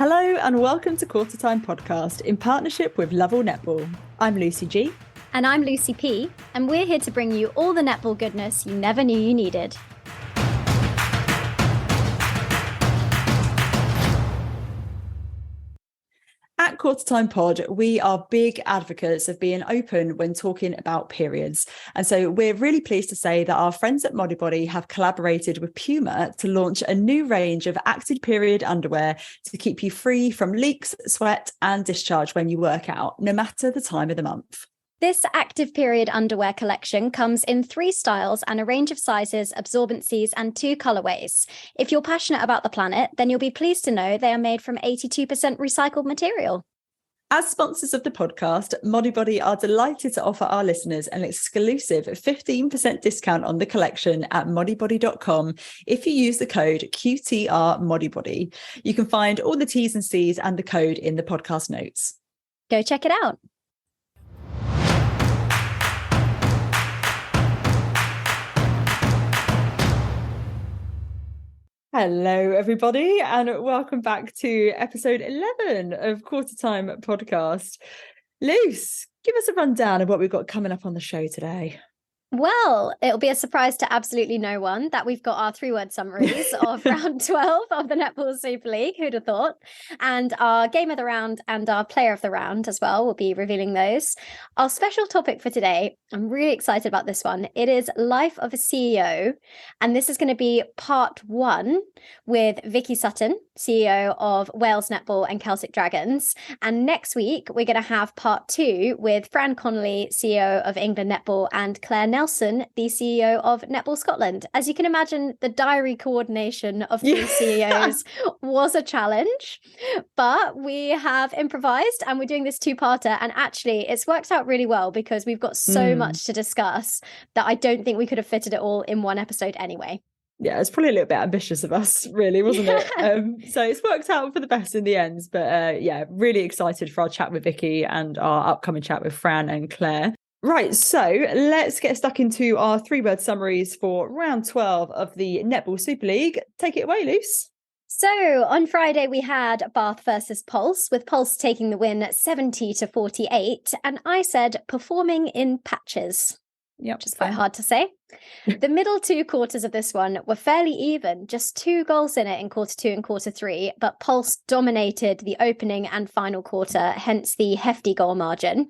Hello and welcome to Qtr Time podcast in partnership with Lovell Netball. I'm Lucy G. And I'm Lucy P. And we're here to bring you all the netball goodness you never knew you needed. At Qtr Time Pod, we are big advocates of being open when talking about periods. And so we're really pleased to say that our friends at Modibody have collaborated with Puma to launch a new range of active period underwear to keep you free from leaks, sweat and discharge when you work out, no matter the time of the month. This active period underwear collection comes in 3 styles and a range of sizes, absorbencies and 2 colourways. If you're passionate about the planet, then you'll be pleased to know they are made from 82% recycled material. As sponsors of the podcast, Modibody are delighted to offer our listeners an exclusive 15% discount on the collection at modibody.com if you use the code Qtr Modibody. You can find all the T's and C's and the code in the podcast notes. Go check it out. Hello, everybody, and welcome back to episode 11 of Qtr Time podcast. Luce, give us a rundown of what we've got coming up on the show today. Well, it'll be a surprise to absolutely no one that we've got our 3-word summaries of round 12 of the Netball Super League. Who'd have thought? And our game of the round and our player of the round as well. We'll be revealing those. Our special topic for today, I'm really excited about this one. It is Life of a CEO. And this is going to be part 1 with Vicki Sutton, CEO of Wales Netball and Celtic Dragons. And next week, we're going to have part 2 with Fran, Connolly, CEO of England Netball, and Claire Nelson, the CEO of Netball Scotland. As you can imagine, the diary coordination of these CEOs was a challenge, but we have improvised and we're doing this 2-parter. And actually, it's worked out really well because we've got so much to discuss that I don't think we could have fitted it all in one episode anyway. Yeah, it's probably a little bit ambitious of us, really, wasn't it? So it's worked out for the best in the end. But yeah, really excited for our chat with Vicki and our upcoming chat with Fran and Claire. Right, so let's get stuck into our 3-word summaries for round 12 of the Netball Super League. Take it away, Luce. So on Friday, we had Bath versus Pulse, with Pulse taking the win 70-48. And I said performing in patches. Yep, which is quite hard to say. The middle 2 quarters of this one were fairly even, just 2 goals in it in quarter 2 and quarter 3, but Pulse dominated the opening and final quarter, hence the hefty goal margin.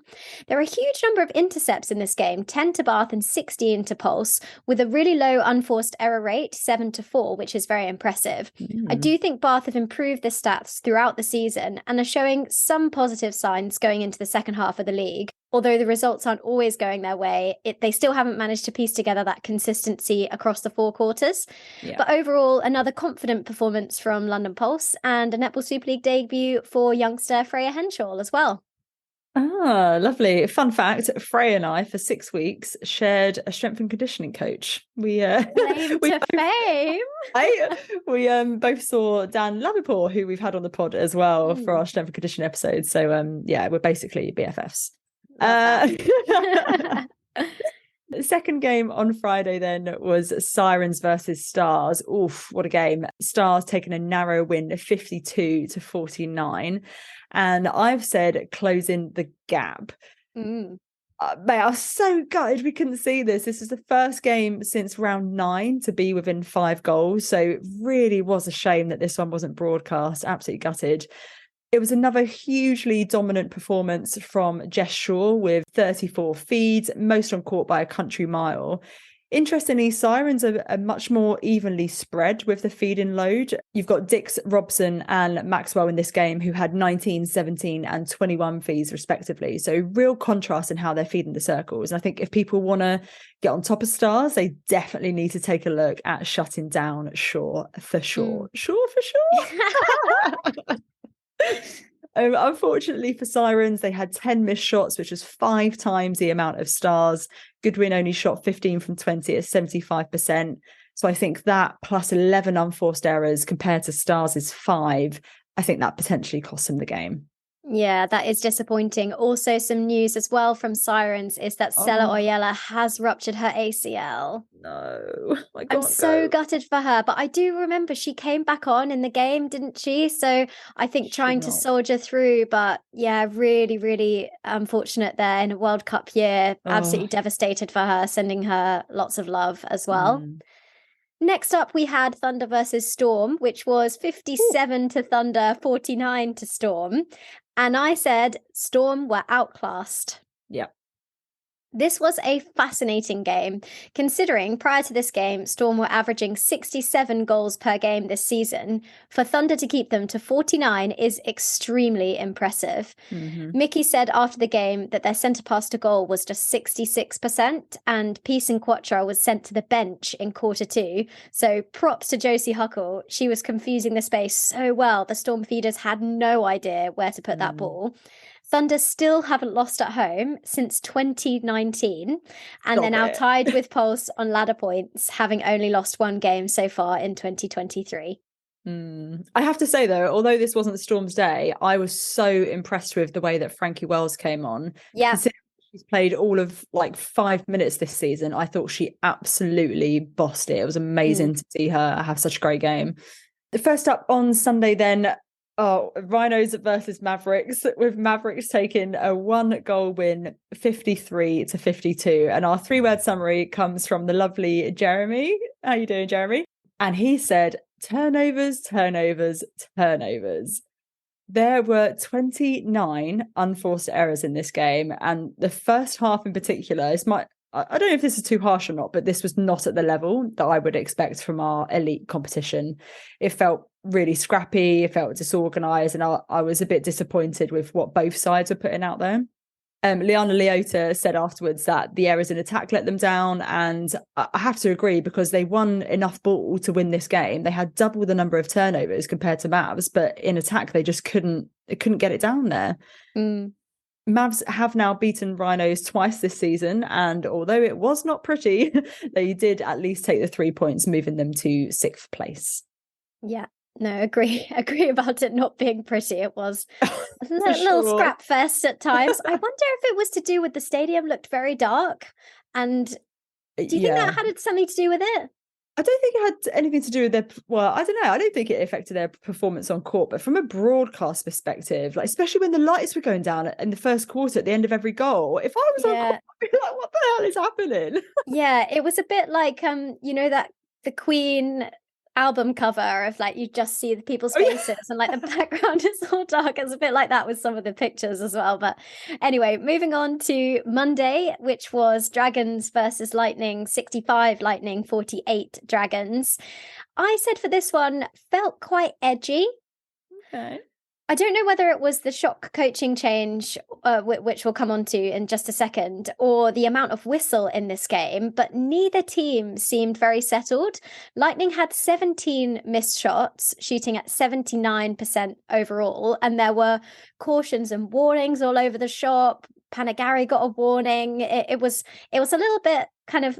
There are a huge number of intercepts in this game, 10 to Bath and 16 to Pulse, with a really low unforced error rate, 7-4, which is very impressive. I do think Bath have improved their stats throughout the season and are showing some positive signs going into the second half of the league. Although the results aren't always going their way, they still haven't managed to piece together that consistency across the 4 quarters. Yeah. But overall, another confident performance from London Pulse and a Netball Super League debut for youngster Freya Henshaw as well. Ah, lovely. Fun fact, Freya and I, for 6 weeks, shared a strength and conditioning coach. We both saw Dan Lovell, who we've had on the pod as well for our strength and conditioning episode. So yeah, we're basically BFFs. The second game on Friday then was Sirens versus Stars. Oof, what a game. Stars taking a narrow win, 52-49. And I've said closing the gap. Mate, I was so gutted we couldn't see this. This is the first game since round 9 to be within 5 goals. So it really was a shame that this one wasn't broadcast. Absolutely gutted. It was another hugely dominant performance from Jess Shaw with 34 feeds, most on court by a country mile. Interestingly, Sirens are much more evenly spread with the feeding load. You've got Dix, Robson and Maxwell in this game who had 19, 17 and 21 feeds respectively. So real contrast in how they're feeding the circles. And I think if people want to get on top of Stars, they definitely need to take a look at shutting down Shaw for sure. Shaw for sure. Unfortunately for Sirens, they had 10 missed shots, which was 5 times the amount of Stars. Goodwin only shot 15 from 20 at 75%. So I think that plus 11 unforced errors compared to Stars' 5, I think that potentially cost them the game. Yeah, that is disappointing. Also, some news as well from Sirens is that Stella Oyella has ruptured her ACL. No, I'm so gutted for her, but I do remember she came back on in the game, didn't she? So I think trying to soldier through, but yeah, really, really unfortunate there in a World Cup year. Absolutely devastated for her, sending her lots of love as well. Next up, we had Thunder versus Storm, which was 57 to Thunder, 49 to Storm. And I said Storm were outclassed. Yeah. This was a fascinating game, considering prior to this game, Storm were averaging 67 goals per game this season. For Thunder to keep them to 49 is extremely impressive. Mickey said after the game that their centre pass to goal was just 66%, and Peace and Qtr was sent to the bench in quarter 2. So props to Josie Huckle. She was confusing the space so well. The Storm feeders had no idea where to put that ball. Thunder still haven't lost at home since 2019, and they're now tied with Pulse on ladder points, having only lost one game so far in 2023. I have to say, though, although this wasn't Storm's day, I was so impressed with the way that Frankie Wells came on. Yeah. Considering she's played all of 5 minutes this season, I thought she absolutely bossed it. It was amazing to see her have such a great game. First up on Sunday then, Rhinos versus Mavericks, with Mavericks taking a 1-goal win, 53 to 52. And our 3-word summary comes from the lovely Jeremy. How you doing, Jeremy? And he said, turnovers, turnovers, turnovers. There were 29 unforced errors in this game. And the first half in particular, I don't know if this is too harsh or not, but this was not at the level that I would expect from our elite competition. It felt really scrappy, it felt disorganised, and I was a bit disappointed with what both sides were putting out there. Liana Leota said afterwards that the errors in attack let them down, and I have to agree, because they won enough ball to win this game. They had double the number of turnovers compared to Mavs, but in attack they just couldn't get it down there. Mavs have now beaten Rhinos twice this season, and although it was not pretty, they did at least take the 3 points, moving them to 6th place. Yeah, no, agree about it not being pretty. It was a little scrap fest at times. I wonder if it was to do with the stadium looked very dark, and do you think that had something to do with it? I don't think it had anything to do with I don't know. I don't think it affected their performance on court, but from a broadcast perspective, especially when the lights were going down in the first quarter at the end of every goal, if I was on court, I'd be like, what the hell is happening? Yeah, it was a bit like, that the Queen album cover of you just see the people's faces and the background is all dark. It's a bit like that with some of the pictures as well. But anyway, moving on to Monday, which was Dragons versus Lightning, 65 Lightning, 48 Dragons. I said for this one, felt quite edgy. Okay. I don't know whether it was the shock coaching change, which we'll come on to in just a second, or the amount of whistle in this game, but neither team seemed very settled. Lightning had 17 missed shots, shooting at 79% overall, and there were cautions and warnings all over the shop. Panagari got a warning. It was a little bit kind of,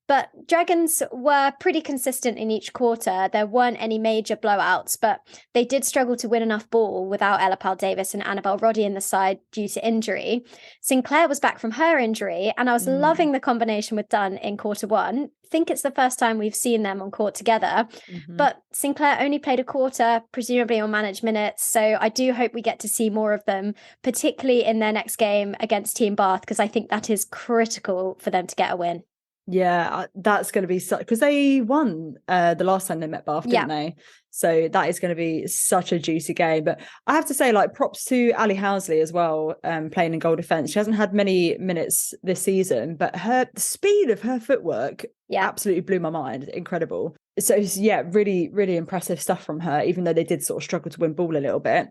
but Dragons were pretty consistent in each quarter. There weren't any major blowouts, but they did struggle to win enough ball without Ella Pal-Davis and Annabelle Roddy in the side due to injury. Sinclair was back from her injury, and I was loving the combination with Dunn in quarter 1. I think it's the first time we've seen them on court together, but Sinclair only played a quarter, presumably on managed minutes, so I do hope we get to see more of them, particularly in their next game against Team Bath, because I think that is critical for them to get a win. Yeah, that's going to be such, because they won the last time they met Bath, didn't they? So that is going to be such a juicy game. But I have to say, props to Ali Housley as well, playing in goal defence. She hasn't had many minutes this season, but the speed of her footwork absolutely blew my mind. Incredible. So yeah, really, really impressive stuff from her, even though they did sort of struggle to win ball a little bit.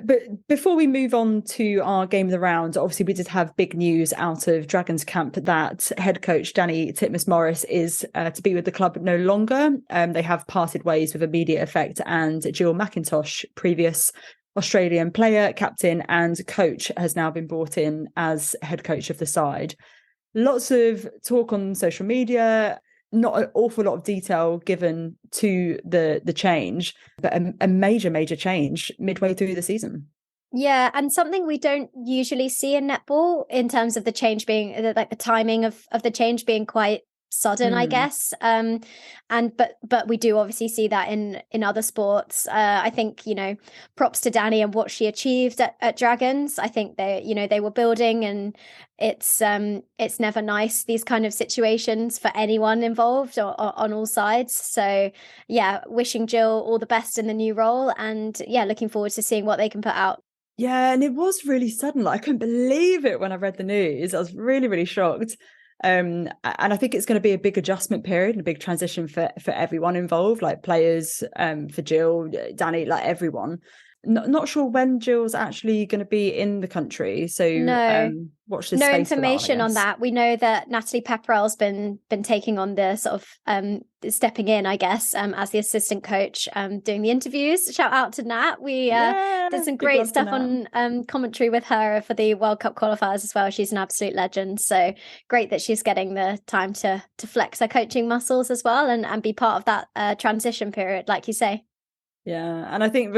But before we move on to our game of the round, obviously we did have big news out of Dragons camp that head coach Danny Titmus-Morris is to be with the club no longer. They have parted ways with immediate effect, and Jill McIntosh, previous Australian player, captain and coach, has now been brought in as head coach of the side. Lots of talk on social media, not an awful lot of detail given to the change, but a major change midway through the season. Yeah, and something we don't usually see in netball in terms of the change being like the timing of the change being quite sudden, I guess. And but we do obviously see that in other sports. I think, props to Danny and what she achieved at Dragons. I think they were building, and it's never nice, these kind of situations, for anyone involved or on all sides. So yeah, wishing Jill all the best in the new role, and yeah, looking forward to seeing what they can put out. Yeah, and it was really sudden. Like, I couldn't believe it when I read the news. I was really, really shocked. And I think it's going to be a big adjustment period and a big transition for everyone involved, like players, for Jill, Danny, like everyone. Not sure when Jill's actually going to be in the country, so watch this no space information for that, on that. We know that Natalie Pepperell's been taking on the sort of stepping in, I guess, as the assistant coach, doing the interviews. Shout out to Nat. We did some great stuff on commentary with her for the World Cup qualifiers as well. She's an absolute legend. So great that she's getting the time to flex her coaching muscles as well, and be part of that transition period, like you say. Yeah, and I think,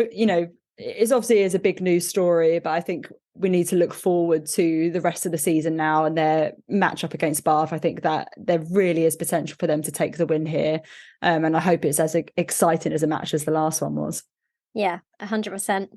it's obviously is a big news story, but I think we need to look forward to the rest of the season now and their match up against Bath. I think that there really is potential for them to take the win here. And I hope it's as exciting as a match as the last one was. Yeah, 100%.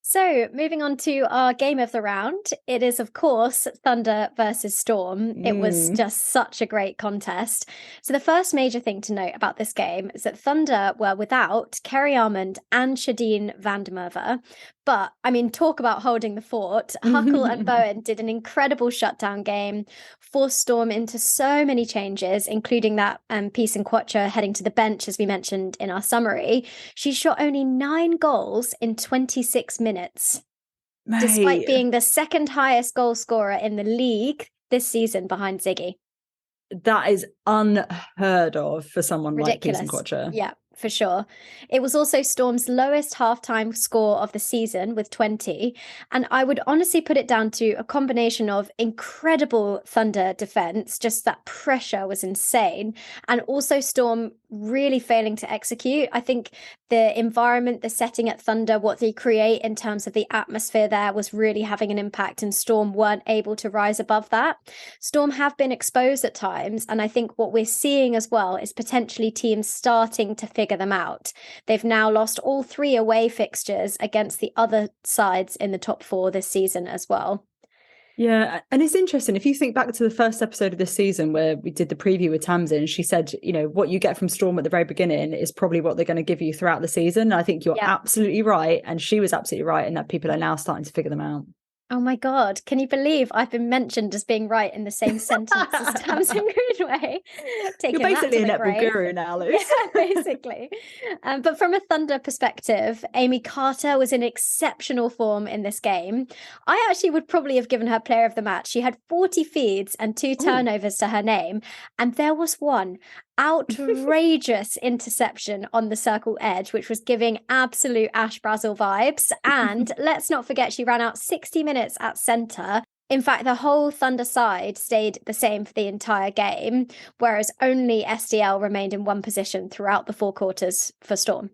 So moving on to our game of the round, it is, of course, Thunder versus Storm. It was just such a great contest. So the first major thing to note about this game is that Thunder were without Kerry Armand and Shadeen van der Merwe. But, I mean, talk about holding the fort. Huckle and Bowen did an incredible shutdown game, forced Storm into so many changes, including that piece in Qtr heading to the bench, as we mentioned in our summary. She shot only 9 goals in 26 minutes, despite being the second highest goal scorer in the league this season behind Ziggy. That is unheard of for someone Ridiculous. Like Piece and Qtr. Yeah, for sure. It was also Storm's lowest halftime score of the season with 20. And I would honestly put it down to a combination of incredible Thunder defense, just that pressure was insane, and also Storm really failing to execute. I think the environment, the setting at Thunder, what they create in terms of the atmosphere there was really having an impact, and Storm weren't able to rise above that. Storm have been exposed at times, and I think what we're seeing as well is potentially teams starting to figure them out. They've now lost all 3 away fixtures against the other sides in the top 4 this season as well. Yeah, and it's interesting. If you think back to the first episode of this season where we did the preview with Tamsin, she said, what you get from Storm at the very beginning is probably what they're going to give you throughout the season. And I think you're absolutely right. And she was absolutely right in that people are now starting to figure them out. Oh my God, can you believe I've been mentioned as being right in the same sentence as Tamsin Greenway? You're basically a netball guru now, Luce. Yeah, basically. But from a Thunder perspective, Amy Carter was in exceptional form in this game. I actually would probably have given her player of the match. She had 40 feeds and 2 turnovers to her name. And there was one outrageous interception on the circle edge, which was giving absolute Ash Brazel vibes. And let's not forget, she ran out 60 minutes at centre. In fact, the whole Thunder side stayed the same for the entire game, whereas only SDL remained in one position throughout the 4 quarters for Storm.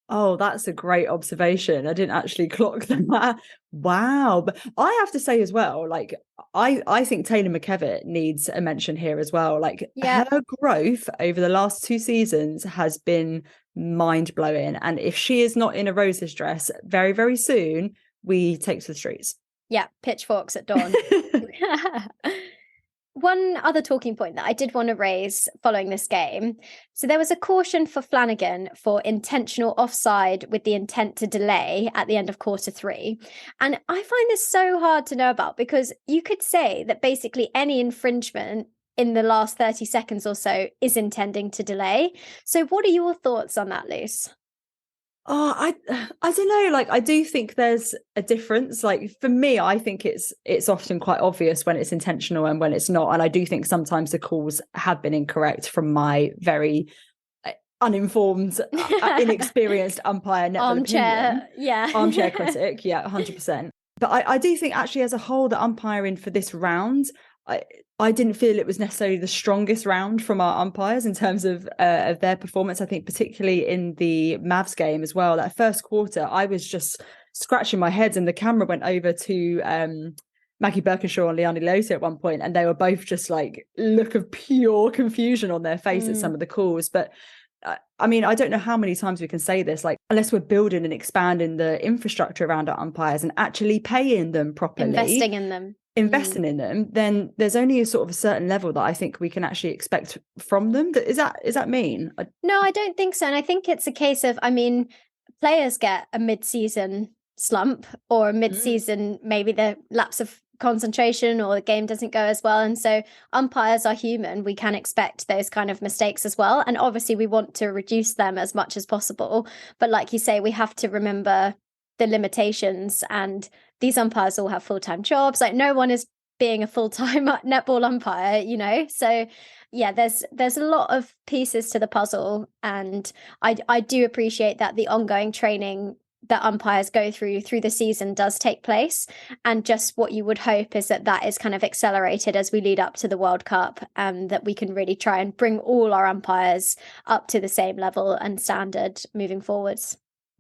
Oh, that's a great observation. I didn't actually clock that. Wow. But I have to say as well, like, I think Taylor McKevitt needs a mention here as well. Like, her growth over the last 2 seasons has been mind-blowing. And if she is not in a Roses dress very, very soon, we take to the streets. Yeah, pitchforks at dawn. One other talking point that I did want to raise following this game. So there was a caution for Flanagan for intentional offside with the intent to delay at the end of quarter 3. And I find this so hard to know about, because you could say that basically any infringement in the last 30 seconds or so is intending to delay. So what are your thoughts on that, Luce? Oh, I don't know. Like, I do think there's a difference. Like, for me, I think it's often quite obvious when it's intentional and when it's not. And I do think sometimes the calls have been incorrect from my very uninformed, inexperienced umpire armchair critic. Yeah, 100%. But I do think actually as a whole, the umpiring for this round, I didn't feel it was necessarily the strongest round from our umpires in terms of their performance. I think particularly in the Mavs game as well, that first quarter, I was just scratching my head, and the camera went over to Maggie Birkinshaw and Liani Loto at one point, and they were both just like look of pure confusion on their face at some of the calls. But I mean, I don't know how many times we can say this, like, unless we're building and expanding the infrastructure around our umpires and actually paying them properly, investing in them, then there's only a sort of a certain level that I think we can actually expect from them. Is that mean? No, I don't think so. And I think it's a case of, I mean, players get a mid-season slump or a mid-season, maybe the lapse of concentration or the game doesn't go as well. And so umpires are human. We can expect those kind of mistakes as well. And obviously we want to reduce them as much as possible. But like you say, we have to remember the limitations, and these umpires all have full-time jobs. Like no one is being a full-time netball umpire, you know? So yeah, there's a lot of pieces to the puzzle. And I do appreciate that the ongoing training that umpires go through the season does take place. And just what you would hope is that is kind of accelerated as we lead up to the World Cup, and that we can really try and bring all our umpires up to the same level and standard moving forwards.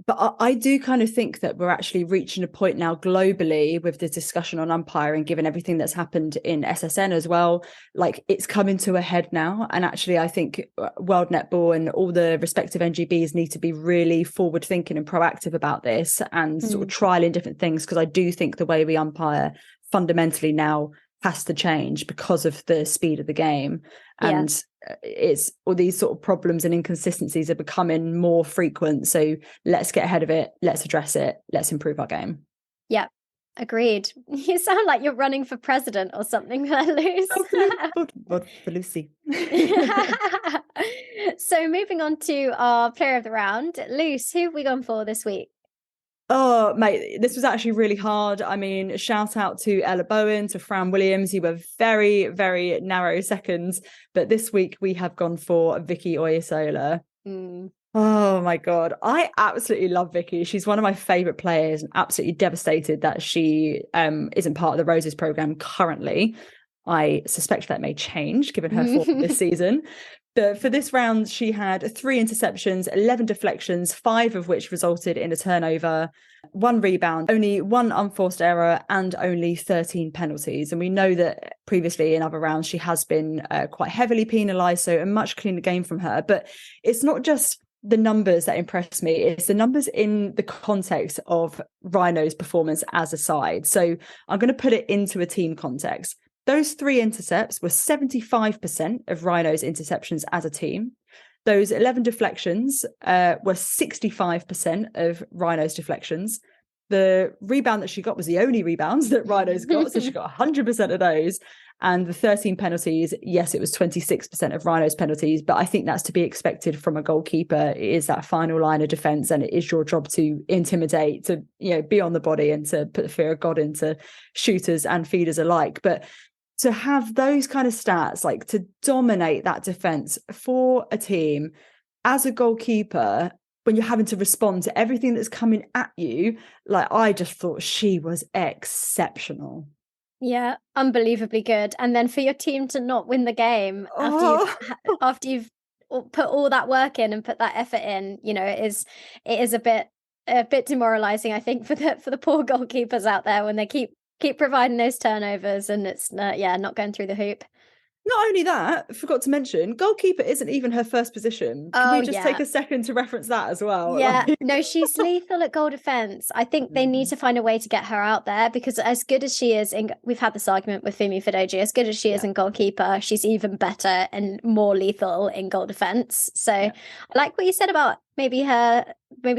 But I do kind of think that we're actually reaching a point now globally with the discussion on umpiring, given everything that's happened in SSN as well. Like it's coming to a head now. And actually, I think World Netball and all the respective NGBs need to be really forward thinking and proactive about this and sort of trialing different things. Because I do think the way we umpire fundamentally now has to change because of the speed of the game. And it's all these sort of problems and inconsistencies are becoming more frequent. So let's get ahead of it. Let's address it. Let's improve our game. Yeah, agreed. You sound like you're running for president or something there, Luce. For Lucy. So moving on to our player of the round, Luce, who have we gone for this week? Oh, mate, this was actually really hard. I mean, shout out to Ella Bowen, to Fran Williams. You were very, very narrow seconds. But this week we have gone for Vicki Oyesola. Oh my God. I absolutely love Vicki. She's one of my favourite players. I'm absolutely devastated that she isn't part of the Roses programme currently. I suspect that may change given her form this season. But for this round, she had 3 interceptions, 11 deflections, 5 of which resulted in a turnover, 1 rebound, only 1 unforced error, and only 13 penalties. And we know that previously in other rounds, she has been quite heavily penalised, so a much cleaner game from her. But it's not just the numbers that impress me, it's the numbers in the context of Rhino's performance as a side. So I'm going to put it into a team context. Those 3 intercepts were 75% of Rhino's interceptions as a team. Those 11 deflections were 65% of Rhino's deflections. The rebound that she got was the only rebounds that Rhino's got, so she got 100% of those. And the 13 penalties, yes, it was 26% of Rhino's penalties, but I think that's to be expected from a goalkeeper. It is that final line of defence, and it is your job to intimidate, to be on the body, and to put the fear of God into shooters and feeders alike. But to have those kind of stats, like to dominate that defense for a team as a goalkeeper, when you're having to respond to everything that's coming at you, like I just thought she was exceptional. Yeah, unbelievably good. And then for your team to not win the game after you've put all that work in and put that effort in, it is a bit demoralizing, I think, for the poor goalkeepers out there when they keep providing those turnovers and it's not going through the hoop. Not only that, forgot to mention, goalkeeper isn't even her first position. Can we just take a second to reference that as well? Yeah, no, she's lethal at goal defence. I think they need to find a way to get her out there, because as good as she is, we've had this argument with Fumi Fidoji, as good as she is in goalkeeper, she's even better and more lethal in goal defence. So I like what you said about maybe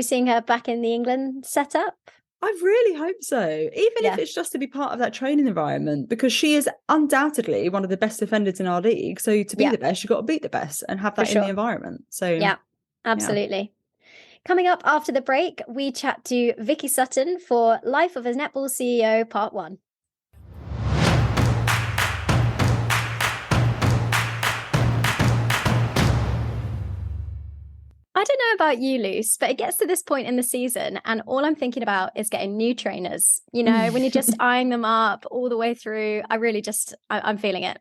seeing her back in the England setup. I really hope so, even if it's just to be part of that training environment, because she is undoubtedly one of the best defenders in our league. So to be the best, you've got to beat the best and have that in the environment. So yeah, absolutely. Yeah. Coming up after the break, we chat to Vicki Sutton for Life of a Netball CEO Part 1. I don't know about you, Luce, but it gets to this point in the season and all I'm thinking about is getting new trainers. When you're just eyeing them up all the way through, I'm feeling it.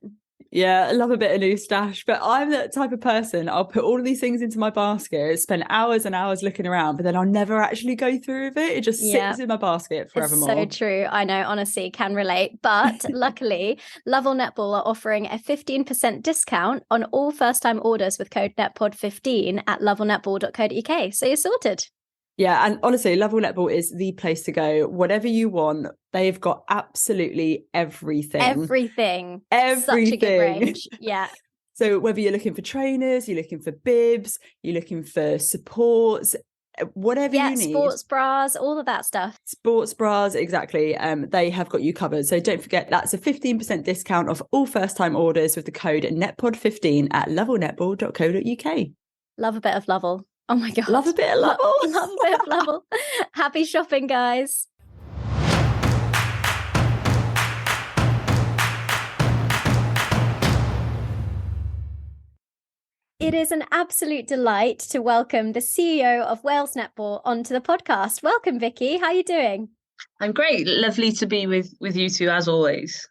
Yeah, I love a bit of new stash, but I'm the type of person, I'll put all of these things into my basket, spend hours and hours looking around, but then I'll never actually go through with it. It just sits in my basket forevermore. It's so true. I know, honestly, can relate. But luckily, Lovell Netball are offering a 15% discount on all first-time orders with code NETPOD15 at lovellnetball.co.uk. So you're sorted. Yeah, and honestly, Lovell Netball is the place to go. Whatever you want, they've got absolutely everything. Everything. Such a good range. Yeah. So whether you're looking for trainers, you're looking for bibs, you're looking for supports, whatever you need. Sports bras, all of that stuff. Sports bras, exactly. They have got you covered. So don't forget, that's a 15% discount off all first-time orders with the code NETPOD15 at lovellnetball.co.uk. Love a bit of Lovell. Oh my God. Love a bit of Lovell. Love a bit of Lovell. Happy shopping, guys. It is an absolute delight to welcome the CEO of Wales Netball onto the podcast. Welcome, Vicki. How are you doing? I'm great. Lovely to be with you two, as always.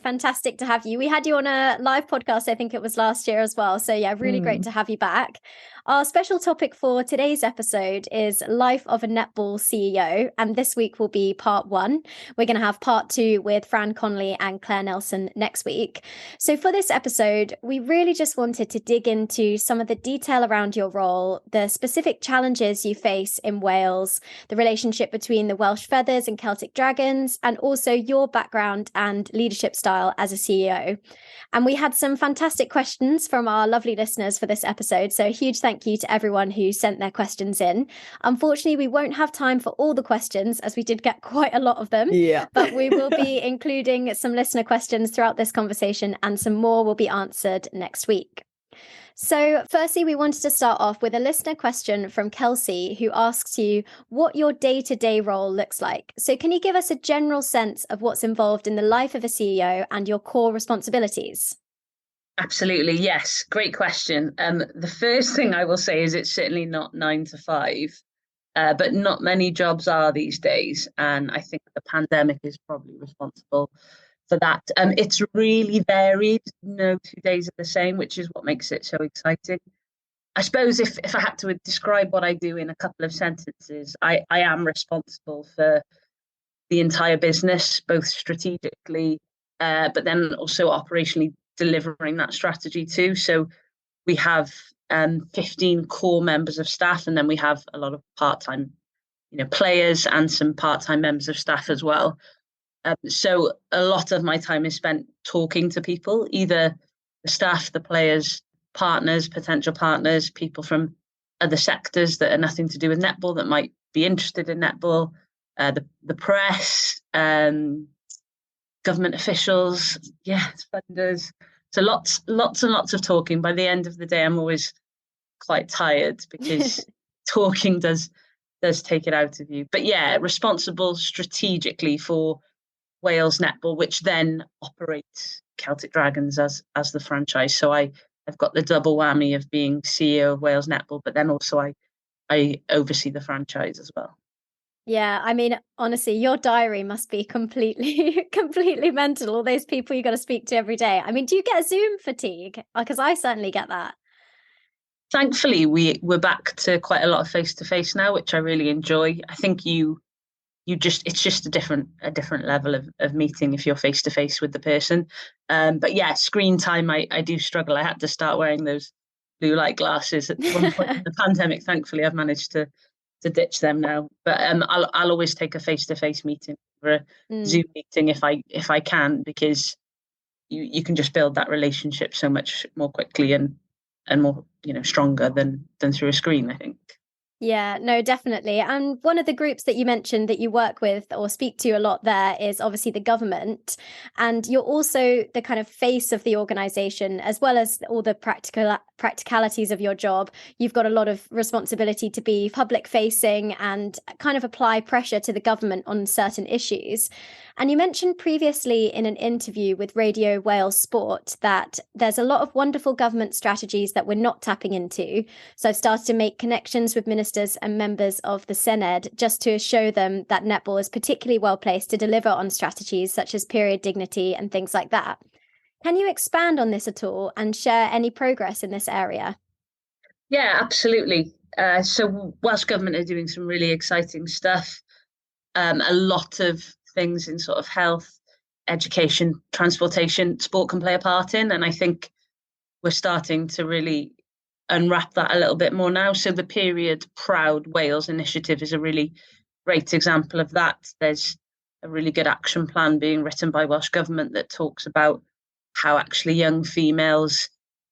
Fantastic to have you. We had you on a live podcast, I think it was last year as well. So yeah, really great to have you back. Our special topic for today's episode is Life of a Netball CEO. And this week will be part 1. We're going to have part 2 with Fran, Connolly and Claire Nelson next week. So for this episode, we really just wanted to dig into some of the detail around your role, the specific challenges you face in Wales, the relationship between the Welsh Feathers and Celtic Dragons, and also your background and leadership style as a CEO. And we had some fantastic questions from our lovely listeners for this episode. So a huge thank you to everyone who sent their questions in. Unfortunately, we won't have time for all the questions as we did get quite a lot of them. Yeah. But we will be including some listener questions throughout this conversation, and some more will be answered next week. So firstly, we wanted to start off with a listener question from Kelsey, who asks you what your day-to-day role looks like. So can you give us a general sense of what's involved in the life of a CEO and your core responsibilities? Absolutely, yes. Great question. The first thing I will say is it's certainly not 9 to 5, but not many jobs are these days. And I think the pandemic is probably responsible for that. It's really varied. No 2 days are the same, which is what makes it so exciting. I suppose if I had to describe what I do in a couple of sentences, I am responsible for the entire business, both strategically, but then also operationally delivering that strategy too. So we have 15 core members of staff, and then we have a lot of part-time, players and some part-time members of staff as well. So a lot of my time is spent talking to people, either the staff, the players, partners, potential partners, people from other sectors that are nothing to do with netball that might be interested in netball, the press, government officials, funders. So lots and lots of talking. By the end of the day, I'm always quite tired because talking does take it out of you. But yeah, responsible strategically for Wales Netball, which then operates Celtic Dragons as the franchise. So I've got the double whammy of being CEO of Wales Netball, but then also I oversee the franchise as well. Yeah, I mean, honestly, your diary must be completely mental. All those people you got to speak to every day. I mean, do you get Zoom fatigue? Because I certainly get that. Thankfully, we're back to quite a lot of face-to-face now, which I really enjoy. I think it's just a different level of meeting if you're face-to-face with the person. But yeah, screen time, I do struggle. I had to start wearing those blue light glasses at one point in the pandemic. Thankfully, I've managed to ditch them now. But I'll always take a face-to-face meeting or a Zoom meeting if I can, because you can just build that relationship so much more quickly and more stronger than through a screen, I think. Yeah, no, definitely. And one of the groups that you mentioned that you work with or speak to a lot there is obviously the government. And you're also the kind of face of the organisation, as well as all the practicalities of your job. You've got a lot of responsibility to be public facing and kind of apply pressure to the government on certain issues. And you mentioned previously in an interview with Radio Wales Sport that there's a lot of wonderful government strategies that we're not tapping into. So I've started to make connections with ministers and members of the Senedd just to show them that netball is particularly well placed to deliver on strategies such as period dignity and things like that. Can you expand on this at all and share any progress in this area? Yeah, absolutely. So Welsh Government are doing some really exciting stuff. A lot of things in sort of health, education, transportation, sport can play a part in. And I think we're starting to really unwrap that a little bit more now. So the Period Proud Wales initiative is a really great example of that. There's a really good action plan being written by Welsh Government that talks about how actually young females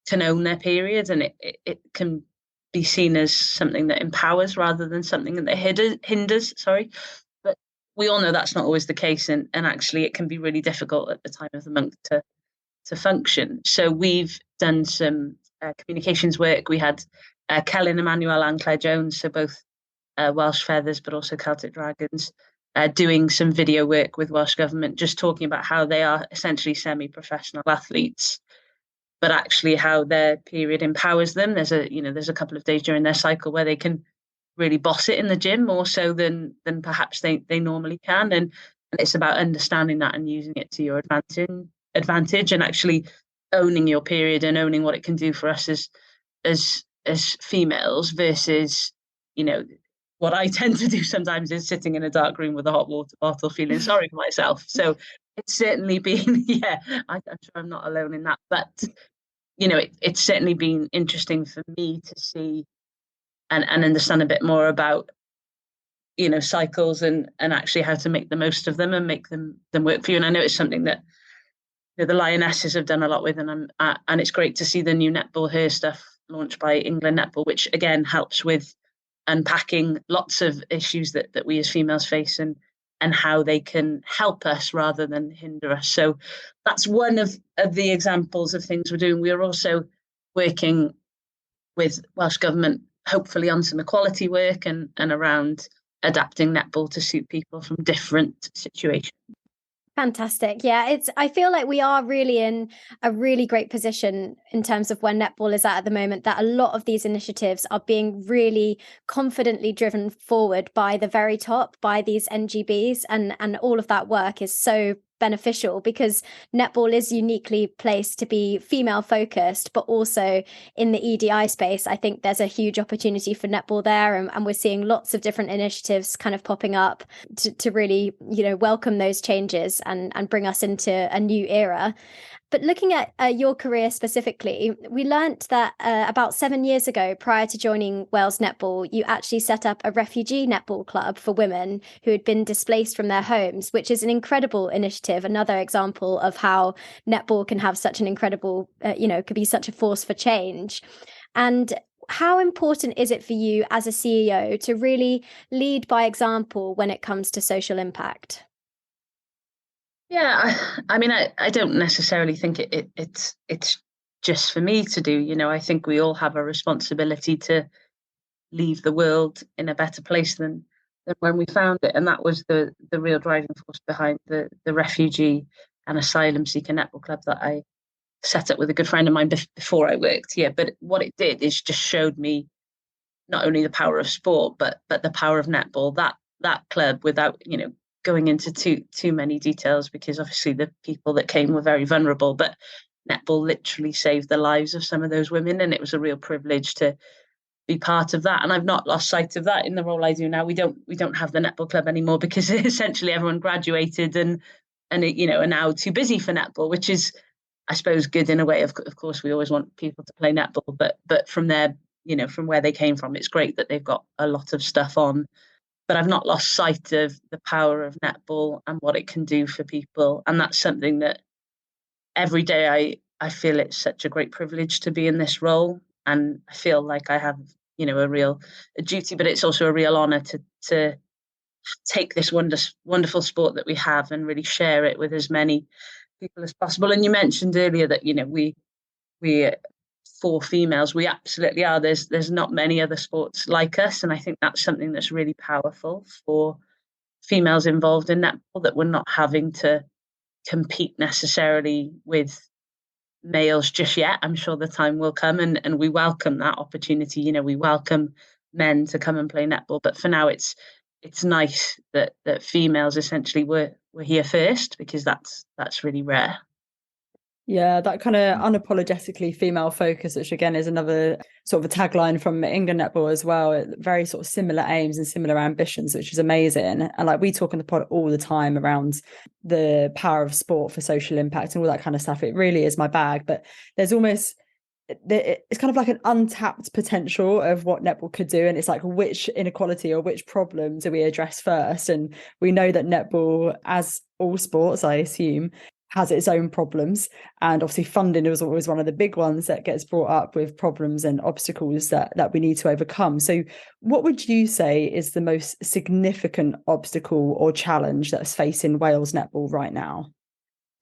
can own their periods, and it can be seen as something that empowers rather than something that hinders. Sorry. But we all know that's not always the case, and actually it can be really difficult at the time of the month to function. So we've done some communications work. We had Kellen Emmanuel and Claire Jones, so both Welsh Feathers, but also Celtic Dragons, doing some video work with Welsh Government, just talking about how they are essentially semi-professional athletes, but actually how their period empowers them. There's a couple of days during their cycle where they can really boss it in the gym more so than perhaps they normally can, and it's about understanding that and using it to your advantage and actually owning your period and owning what it can do for us as females versus, what I tend to do sometimes is sitting in a dark room with a hot water bottle feeling sorry for myself. So it's certainly been, I'm sure I'm not alone in that, but it's certainly been interesting for me to see and understand a bit more about cycles and actually how to make the most of them and make them work for you. And I know it's something that the Lionesses have done a lot with, and it's great to see the new Netball Her stuff launched by England Netball, which again helps with unpacking lots of issues that we as females face and how they can help us rather than hinder us. So that's one of the examples of things we're doing. We're also working with Welsh Government, hopefully on some equality work and around adapting netball to suit people from different situations. Fantastic. Yeah, I feel like we are really in a really great position in terms of where netball is at the moment, that a lot of these initiatives are being really confidently driven forward by the very top, by these NGBs, and all of that work is so beneficial because netball is uniquely placed to be female focused, but also in the EDI space. I think there's a huge opportunity for netball there, and we're seeing lots of different initiatives kind of popping up to really, welcome those changes and bring us into a new era. But looking at your career specifically, we learnt that about 7 years ago, prior to joining Wales Netball, you actually set up a refugee netball club for women who had been displaced from their homes, which is an incredible initiative. Another example of how netball can have such an incredible, could be such a force for change. And how important is it for you as a CEO to really lead by example when it comes to social impact? Yeah, I mean, I don't necessarily think it's just for me to do. I think we all have a responsibility to leave the world in a better place than when we found it, and that was the real driving force behind the refugee and asylum seeker netball club that I set up with a good friend of mine before I worked here. But what it did is just showed me not only the power of sport, but the power of netball. That club, without going into too many details, because obviously the people that came were very vulnerable, but netball literally saved the lives of some of those women, and it was a real privilege to be part of that. And I've not lost sight of that in the role I do now. We don't have the netball club anymore because essentially everyone graduated and are now too busy for netball, which is, I suppose, good in a way. Of course, we always want people to play netball, but from their, from where they came from, it's great that they've got a lot of stuff on. But I've not lost sight of the power of netball and what it can do for people. And that's something that every day I feel it's such a great privilege to be in this role. And I feel like I have, a duty, but it's also a real honor to take this wonderful sport that we have and really share it with as many people as possible. And you mentioned earlier that, we for females, we absolutely are. There's not many other sports like us, and I think that's something that's really powerful for females involved in netball, that we're not having to compete necessarily with males just yet. I'm sure the time will come, and we welcome that opportunity. We welcome men to come and play netball, but for now it's nice that females essentially were here first, because that's really rare. Yeah, that kind of unapologetically female focus, which again is another sort of a tagline from England Netball as well. Very sort of similar aims and similar ambitions, which is amazing. And like we talk on the pod all the time around the power of sport for social impact and all that kind of stuff. It really is my bag. But there's almost, it's kind of like an untapped potential of what netball could do, and it's like which inequality or which problem do we address first? And we know that netball, as all sports I assume, has its own problems, and obviously funding is always one of the big ones that gets brought up with problems and obstacles that we need to overcome. So what would you say is the most significant obstacle or challenge that's facing Wales netball right now?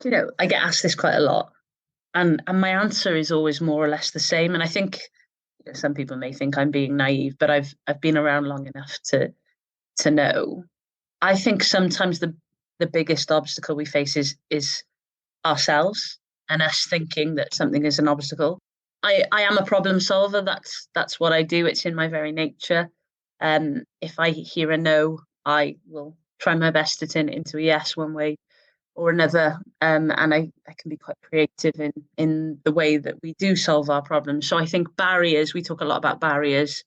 You know, I get asked this quite a lot, and my answer is always more or less the same. And I think some people may think I'm being naive, but I've been around long enough to know. I think sometimes the biggest obstacle we face is ourselves and us thinking that something is an obstacle. I am a problem solver. That's what I do. It's in my very nature. If I hear a no, I will try my best to turn it into a yes one way or another. And I can be quite creative in the way that we do solve our problems. So I think barriers, we talk a lot about barriers.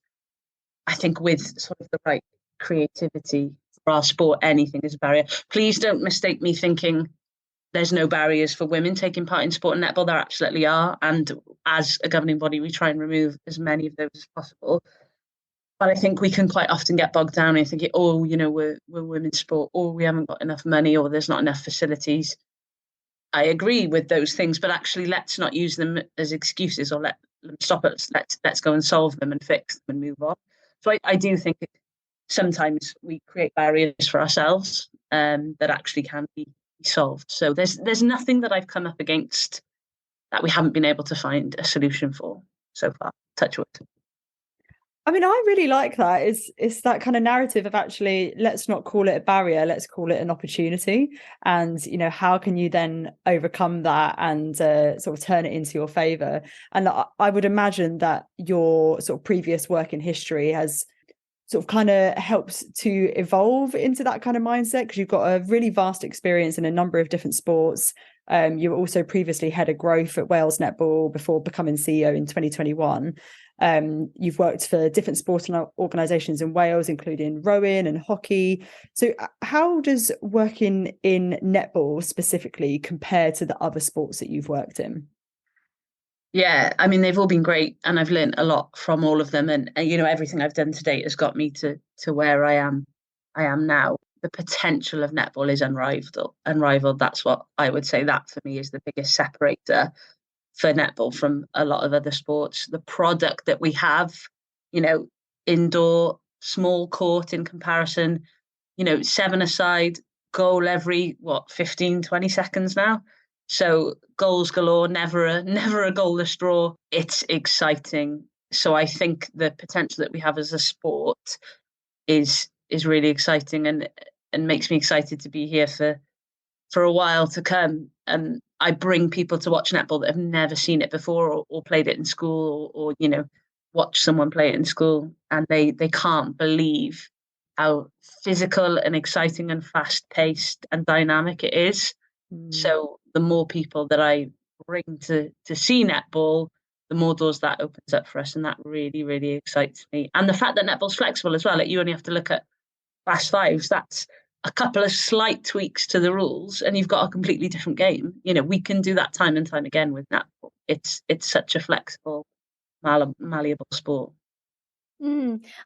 I think with sort of the right creativity for our sport, anything is a barrier. Please don't mistake me thinking there's no barriers for women taking part in sport and netball. There absolutely are. And as a governing body, we try and remove as many of those as possible. But I think we can quite often get bogged down in thinking, oh, you know, we're women's sport, or we haven't got enough money, or there's not enough facilities. I agree with those things, but actually let's not use them as excuses or let them stop us. Let's go and solve them and fix them and move on. So I do think sometimes we create barriers for ourselves that actually can be solved. So there's nothing that I've come up against that we haven't been able to find a solution for so far. Touch wood. I mean, I really like that. It's that kind of narrative of actually, let's not call it a barrier, let's call it an opportunity. And, you know, how can you then overcome that and sort of turn it into your favour? And I would imagine that your sort of previous work in history has sort of kind of helps to evolve into that kind of mindset, because you've got a really vast experience in a number of different sports. You were also previously head of growth at Wales Netball before becoming CEO in 2021. You've worked for different sporting organisations in Wales, including rowing and hockey. So how does working in netball specifically compare to the other sports that you've worked in? Yeah, I mean, they've all been great, and I've learned a lot from all of them. And you know, everything I've done to date has got me to where I am now. The potential of netball is unrivaled. That's what I would say. That for me is the biggest separator for netball from a lot of other sports. The product that we have, you know, indoor, small court in comparison, you know, 7-a-side, goal every 15, 20 seconds now. So goals galore, never a goalless draw. It's exciting. So I think the potential that we have as a sport is really exciting and makes me excited to be here for a while to come. And I bring people to watch netball that have never seen it before or played it in school or you know, watch someone play it in school, and they can't believe how physical and exciting and fast paced and dynamic it is. So the more people that I bring to see netball, the more doors that opens up for us. And that really, really excites me. And the fact that netball's flexible as well, like you only have to look at fast fives, that's a couple of slight tweaks to the rules and you've got a completely different game. You know, we can do that time and time again with netball. It's such a flexible, malleable sport.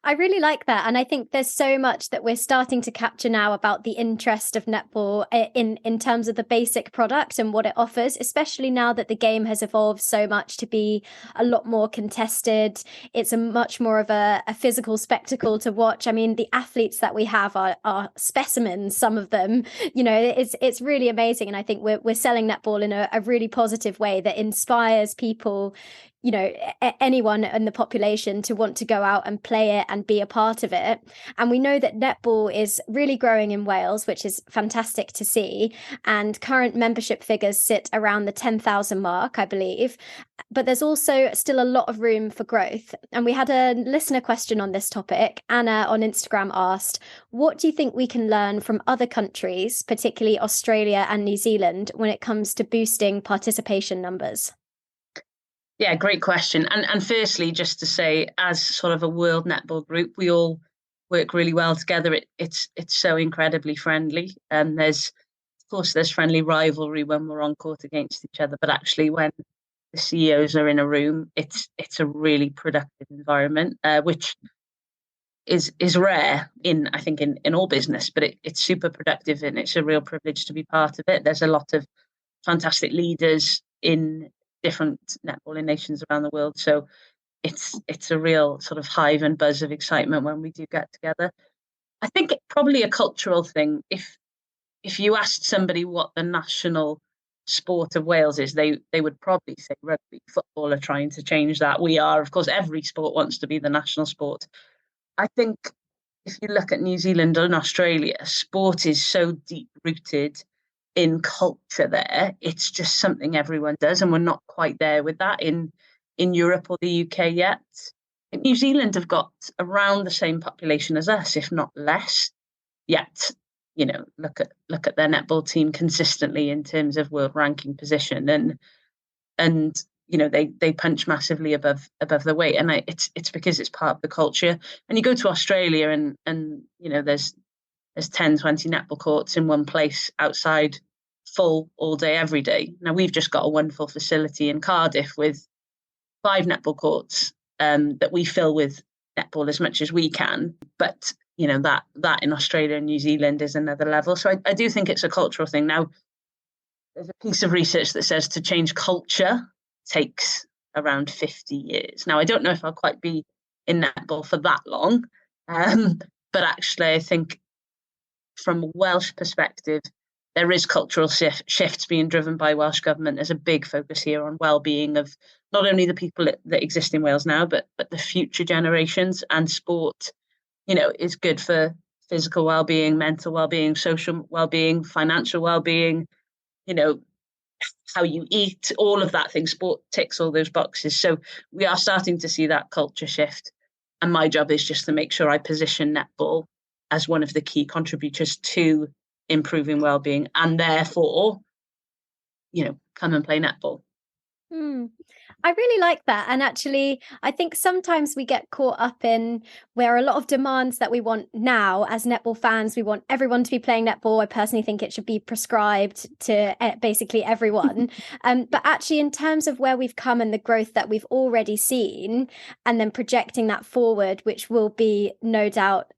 I really like that. And I think there's so much that we're starting to capture now about the interest of netball in terms of the basic product and what it offers, especially now that the game has evolved so much to be a lot more contested. It's a much more of a physical spectacle to watch. I mean, the athletes that we have are specimens, some of them, you know, it's really amazing. And I think we're selling netball in a really positive way that inspires people anyone in the population to want to go out and play it and be a part of it. And we know that netball is really growing in Wales, which is fantastic to see. And current membership figures sit around the 10,000 mark, I believe. But there's also still a lot of room for growth. And we had a listener question on this topic. Anna on Instagram asked, what do you think we can learn from other countries, particularly Australia and New Zealand, when it comes to boosting participation numbers? Yeah, great question. And firstly, just to say, as sort of a world netball group, we all work really well together. It's so incredibly friendly. And there's friendly rivalry when we're on court against each other, but actually when the CEOs are in a room, it's a really productive environment, which is rare I think in all business, but it's super productive, and it's a real privilege to be part of it. There's a lot of fantastic leaders in different netballing nations around the world, so it's a real sort of hive and buzz of excitement when we do get together. I think it's probably a cultural thing. If you asked somebody what the national sport of Wales is, they would probably say rugby. Football are trying to change that. We are, of course, every sport wants to be the national sport. I think if you look at New Zealand and Australia, sport is so deep rooted in culture there. It's just something everyone does, and we're not quite there with that in Europe or the UK yet. New Zealand have got around the same population as us, if not less. Yet, look at their netball team consistently in terms of world ranking position, and they punch massively above the weight, and it's because it's part of the culture. And you go to Australia, and there's 10, 20 netball courts in one place outside, full all day, every day. Now, we've just got a wonderful facility in Cardiff with 5 netball courts that we fill with netball as much as we can. But, that in Australia and New Zealand is another level. So I do think it's a cultural thing. Now, there's a piece of research that says to change culture takes around 50 years. Now, I don't know if I'll quite be in netball for that long, but actually I think from a Welsh perspective, there is cultural shifts being driven by Welsh government. There's a big focus here on well-being of not only the people that exist in Wales now, but the future generations. And sport, is good for physical well-being, mental well-being, social well-being, financial well-being, how you eat, all of that thing. Sport ticks all those boxes. So we are starting to see that culture shift. And my job is just to make sure I position netball as one of the key contributors to improving well-being, and therefore, come and play netball. I really like that. And actually, I think sometimes we get caught up in where a lot of demands that we want now as netball fans. We want everyone to be playing netball. I personally think it should be prescribed to basically everyone. But actually, in terms of where we've come and the growth that we've already seen, and then projecting that forward, which will be no doubt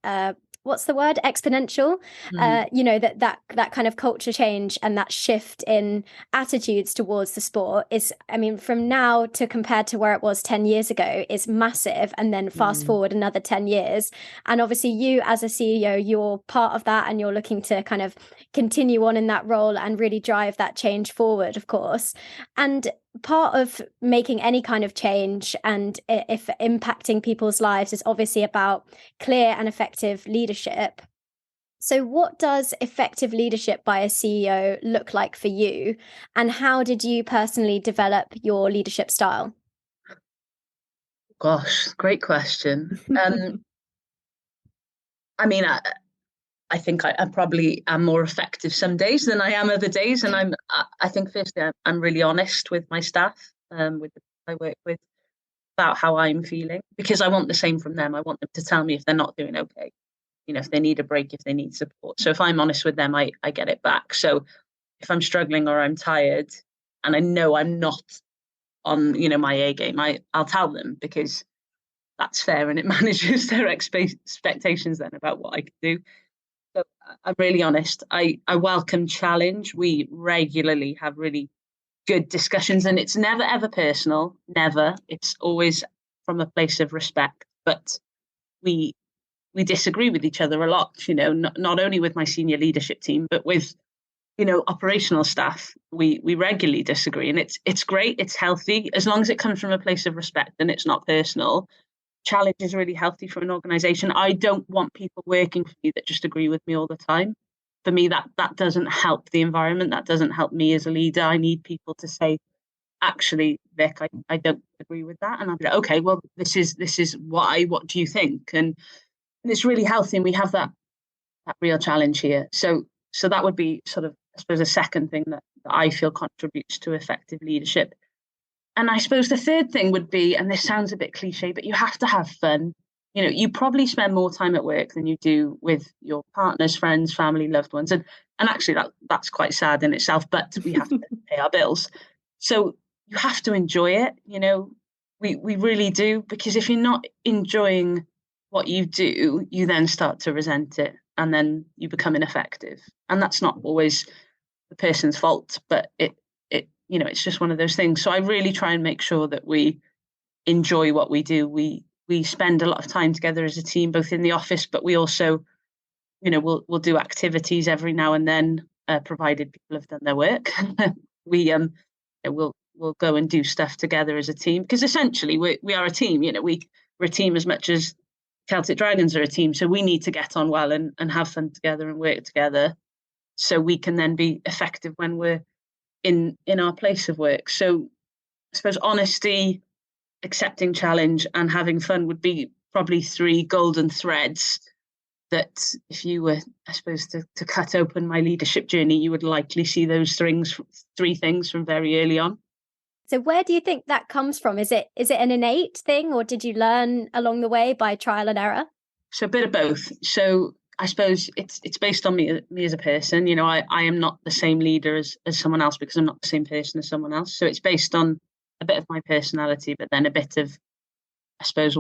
what's the word? Exponential. That kind of culture change and that shift in attitudes towards the sport is, from now to compared to where it was 10 years ago is massive. And then fast forward another 10 years. And obviously you as a CEO, you're part of that, and you're looking to kind of continue on in that role and really drive that change forward, of course. And part of making any kind of change, and if impacting people's lives, is obviously about clear and effective leadership. So what does effective leadership by a CEO look like for you? And how did you personally develop your leadership style? Gosh, great question. I think I probably am more effective some days than I am other days. And I think firstly, I'm really honest with my staff, with the people I work with, about how I'm feeling, because I want the same from them. I want them to tell me if they're not doing okay, if they need a break, if they need support. So if I'm honest with them, I get it back. So if I'm struggling or I'm tired and I know I'm not on, my A game, I'll tell them, because that's fair, and it manages their expectations then about what I can do. So I'm really honest. I welcome challenge. We regularly have really good discussions, and it's never, ever personal. Never. It's always from a place of respect. But we disagree with each other a lot, not only with my senior leadership team, but with operational staff, we regularly disagree, and it's great, it's healthy, as long as it comes from a place of respect and it's not personal. Challenge is really healthy for an organization. I don't want people working for me that just agree with me all the time. For me, that doesn't help the environment. That doesn't help me as a leader. I need people to say, actually, Vic, I don't agree with that. And I'll be like, okay, well, this is why. What do you think? And it's really healthy. And we have that real challenge here. So that would be sort of, I suppose, a second thing that I feel contributes to effective leadership. And I suppose the third thing would be, and this sounds a bit cliche, but you have to have fun. You probably spend more time at work than you do with your partners, friends, family, loved ones. And actually that's quite sad in itself, but we have to pay our bills. So you have to enjoy it. We really do, because if you're not enjoying what you do, you then start to resent it and then you become ineffective. And that's not always the person's fault, but it's just one of those things. So I really try and make sure that we enjoy what we do. We spend a lot of time together as a team, both in the office, but we also, we'll do activities every now and then, provided people have done their work. We'll go and do stuff together as a team, because essentially we are a team. We're a team as much as Celtic Dragons are a team. So we need to get on well and have fun together and work together, so we can then be effective when we're in our place of work. So I suppose honesty, accepting challenge, and having fun would be probably 3 golden threads that, if you were, I suppose, to cut open my leadership journey, you would likely see those 3 things from very early on. So where do you think that comes from? Is it an innate thing, or did you learn along the way by trial and error? So a bit of both. So I suppose it's based on me as a person. I am not the same leader as someone else, because I'm not the same person as someone else. So it's based on a bit of my personality, but then a bit of, I suppose,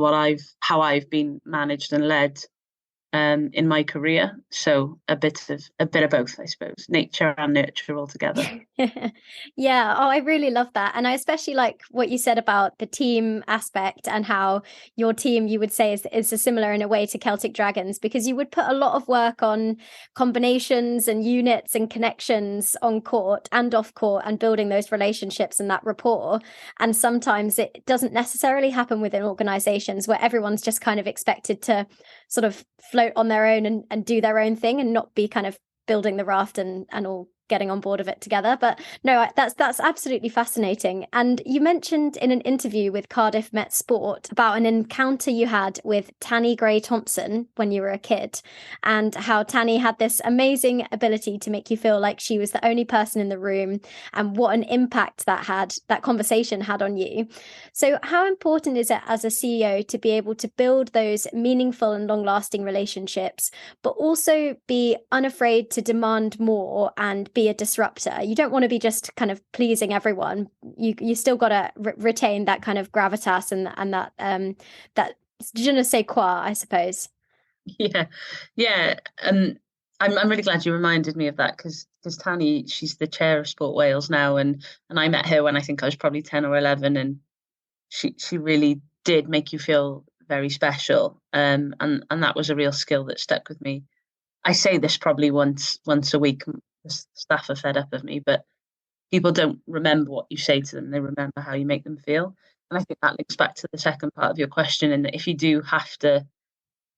how I've been managed and led in my career. So a bit of both, I suppose, nature and nurture all together. Yeah. Oh, I really love that. And I especially like what you said about the team aspect, and how your team, you would say, is similar in a way to Celtic Dragons, because you would put a lot of work on combinations and units and connections on court and off court, and building those relationships and that rapport. And sometimes it doesn't necessarily happen within organizations, where everyone's just kind of expected to sort of float on their own and do their own thing, and not be kind of building the raft and all getting on board of it together. But no, that's absolutely fascinating. And you mentioned in an interview with Cardiff Met Sport about an encounter you had with Tanny Gray-Thompson when you were a kid, and how Tanny had this amazing ability to make you feel like she was the only person in the room, and what an impact that conversation had on you. So how important is it as a CEO to be able to build those meaningful and long-lasting relationships, but also be unafraid to demand more and be a disruptor? You don't want to be just kind of pleasing everyone. You still got to retain that kind of gravitas and that je ne sais quoi, I suppose. Yeah. I'm really glad you reminded me of that, because Tanny, she's the chair of Sport Wales now, and I met her when I think I was probably 10 or 11, and she really did make you feel very special, and that was a real skill that stuck with me. I say this probably once a week. The staff are fed up of me, but people don't remember what you say to them. They remember how you make them feel. And I think that links back to the second part of your question, in that if you do have to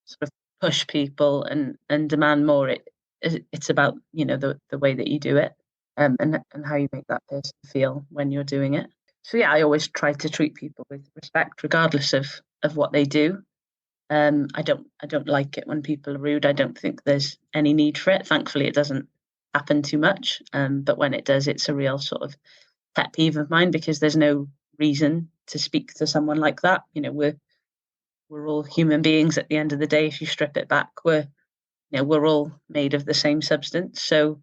sort of push people and demand more, it's about, the way that you do it, and how you make that person feel when you're doing it. So yeah, I always try to treat people with respect, regardless of what they do. I don't like it when people are rude. I don't think there's any need for it. Thankfully, it doesn't happen too much. But when it does, it's a real sort of pet peeve of mine, because there's no reason to speak to someone like that. We're all human beings at the end of the day. If you strip it back, we're all made of the same substance. So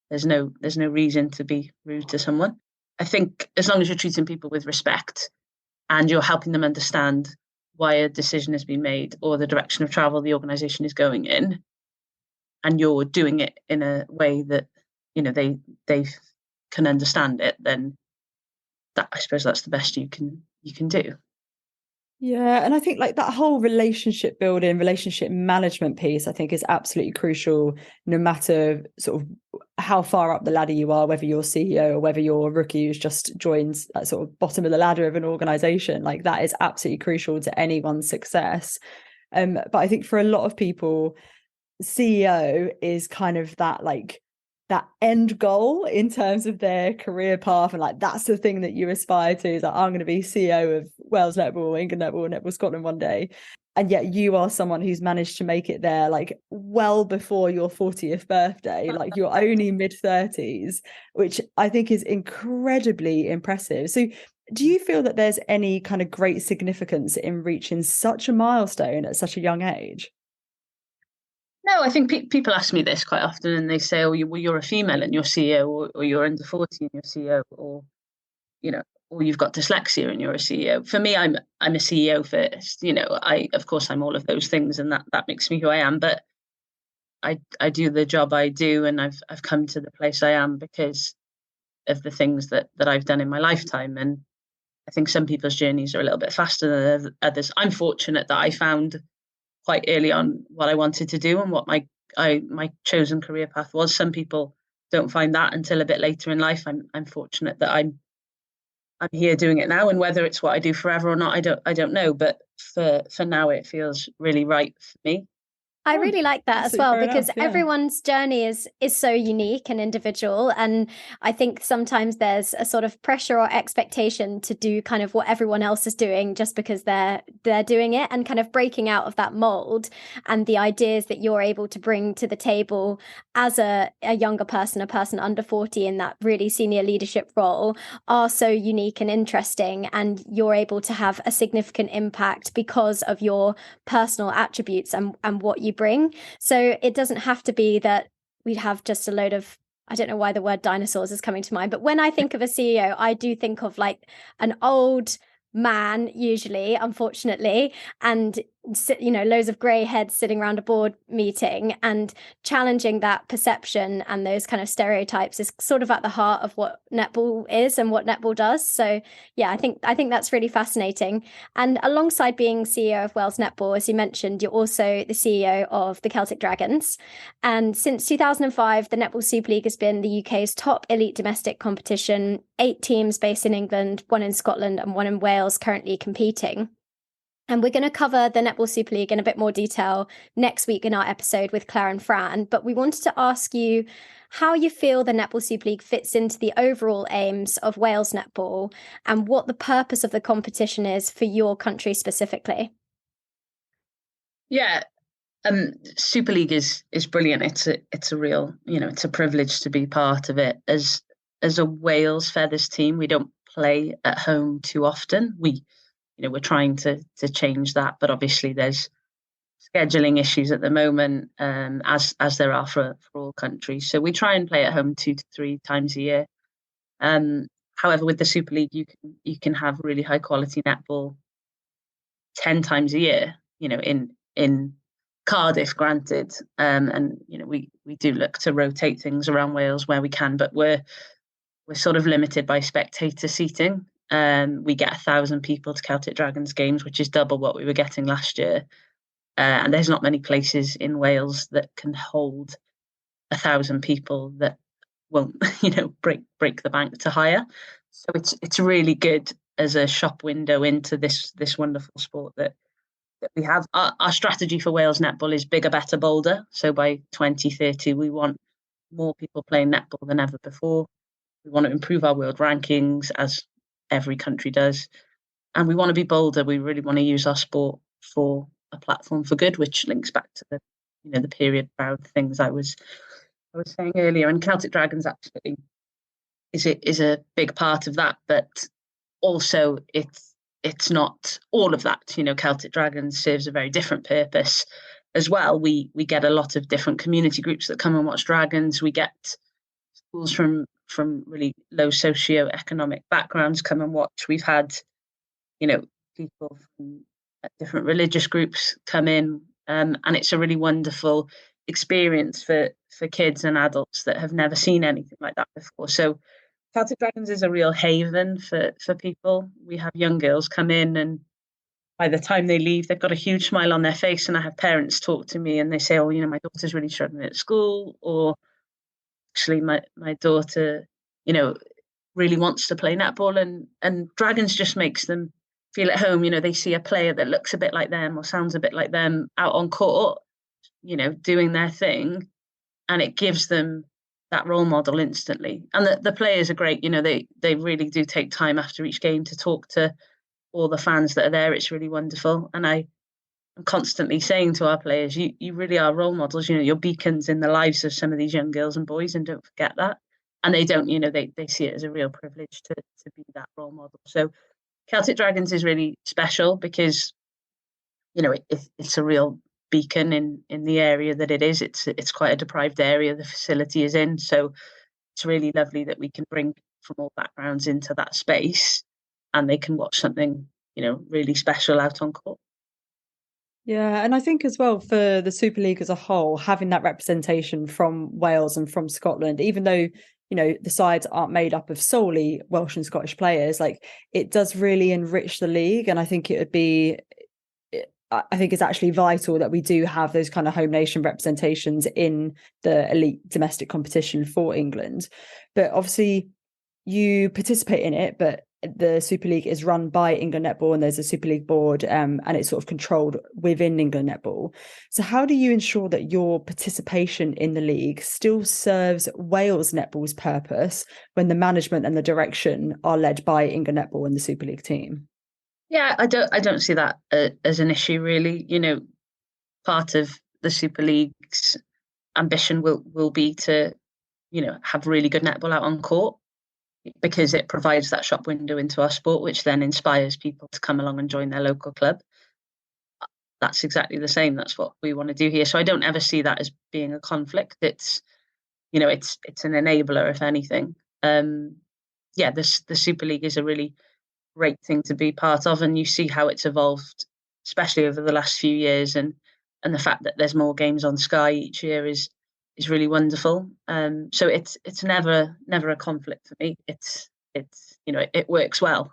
there's no reason to be rude to someone. I think as long as you're treating people with respect and you're helping them understand why a decision has been made or the direction of travel the organisation is going in, and you're doing it in a way that they can understand it, then I suppose that's the best you can do. Yeah, and I think like that whole relationship building, relationship management piece, I think is absolutely crucial, no matter sort of how far up the ladder you are, whether you're CEO or whether you're a rookie who's just joined that sort of bottom of the ladder of an organization. Like that is absolutely crucial to anyone's success. But I think for a lot of people, CEO is kind of that like that end goal in terms of their career path, and like that's the thing that you aspire to, is like, I'm going to be CEO of Wales Netball, England Netball, Netball Scotland one day. And yet you are someone who's managed to make it there like well before your 40th birthday, like you're only mid-30s, which I think is incredibly impressive. So do you feel that there's any kind of great significance in reaching such a milestone at such a young age? No, I think people ask me this quite often, and they say, "Oh, you're a female and you're CEO, or you're under 40 and you're CEO, or or you've got dyslexia and you're a CEO." For me, I'm a CEO first. Of course I'm all of those things, and that makes me who I am. But I do the job I do, and I've come to the place I am because of the things that I've done in my lifetime. And I think some people's journeys are a little bit faster than others. I'm fortunate that I found quite early on what I wanted to do and what my chosen career path was. Some people don't find that until a bit later in life. I'm fortunate that I'm here doing it now, and whether it's what I do forever or not, I don't know. But for now, it feels really right for me. I really like that as well, because enough, yeah. everyone's journey is so unique and individual. And I think sometimes there's a sort of pressure or expectation to do kind of what everyone else is doing just because they're doing it, and kind of breaking out of that mold. And the ideas that you're able to bring to the table as a younger person, a person under 40 in that really senior leadership role, are so unique and interesting. And you're able to have a significant impact because of your personal attributes and what you bring. So it doesn't have to be that we'd have just a load of, I don't know why the word dinosaurs is coming to mind, but when I think of a CEO, I do think of like an old man, usually, unfortunately, and loads of grey heads sitting around a board meeting, and challenging that perception and those kind of stereotypes is sort of at the heart of what netball is and what netball does. So yeah, I think that's really fascinating. And alongside being CEO of Wales Netball, as you mentioned, you're also the CEO of the Celtic Dragons. And since 2005, the Netball Super League has been the UK's top elite domestic competition. 8 teams based in England, 1 in Scotland and 1 in Wales currently competing. And we're going to cover the Netball Super League in a bit more detail next week in our episode with Claire and Fran. But we wanted to ask you how you feel the Netball Super League fits into the overall aims of Wales Netball, and what the purpose of the competition is for your country specifically. Yeah, Super League is brilliant. It's a real, it's a privilege to be part of it. As a Wales Feathers team, we don't play at home too often. We're trying to change that, but obviously there's scheduling issues at the moment, as there are for all countries. So we try and play at home 2 to 3 times a year. However, with the Super League, you can have really high quality netball 10 times a year. In Cardiff, granted, and we do look to rotate things around Wales where we can, but we're sort of limited by spectator seating. We get 1,000 people to Celtic Dragons games, which is double what we were getting last year. And there's not many places in Wales that can hold 1,000 people that won't, break the bank to hire. So it's really good as a shop window into this wonderful sport that we have. Our strategy for Wales Netball is bigger, better, bolder. So by 2030, we want more people playing netball than ever before. We want to improve our world rankings, as every country does, and we want to be bolder. We really want to use our sport for a platform for good, which links back to the period proud things I was saying earlier. And Celtic Dragons actually is a big part of that, but also it's not all of that. Celtic Dragons serves a very different purpose as well. We get a lot of different community groups that come and watch Dragons. We get schools from really low socio-economic backgrounds come and watch. We've had, people from different religious groups come in, and it's a really wonderful experience for kids and adults that have never seen anything like that before. So Celtic Dragons is a real haven for people. We have young girls come in and by the time they leave, they've got a huge smile on their face. And I have parents talk to me and they say, oh, my daughter's really struggling at school, or actually my daughter, really wants to play netball, and Dragons just makes them feel at home. They see a player that looks a bit like them or sounds a bit like them out on court, doing their thing, and it gives them that role model instantly. And the players are great. They really do take time after each game to talk to all the fans that are there. It's really wonderful. And I'm constantly saying to our players, you really are role models. You're beacons in the lives of some of these young girls and boys, and don't forget that. And they don't, they see it as a real privilege to be that role model. So Celtic Dragons is really special because, it's a real beacon in the area that it is. It's quite a deprived area the facility is in. So it's really lovely that we can bring from all backgrounds into that space, and they can watch something, really special out on court. Yeah, and I think as well for the Super League as a whole, having that representation from Wales and from Scotland, even though, the sides aren't made up of solely Welsh and Scottish players, like it does really enrich the league. And I think I think it's actually vital that we do have those kind of home nation representations in the elite domestic competition for England. But obviously you participate in it, but the Super League is run by England Netball, and there's a Super League board, and it's sort of controlled within England Netball. So how do you ensure that your participation in the league still serves Wales Netball's purpose when the management and the direction are led by England Netball and the Super League team? Yeah, I don't see that as an issue, really. Part of the Super League's ambition will be to, have really good netball out on court, because it provides that shop window into our sport, which then inspires people to come along and join their local club. That's exactly the same. That's what we want to do here. So I don't ever see that as being a conflict. It's, it's an enabler, if anything. The Super League is a really great thing to be part of, and you see how it's evolved, especially over the last few years, and the fact that there's more games on Sky each year is really wonderful. So it's never a conflict for me. It's it works well.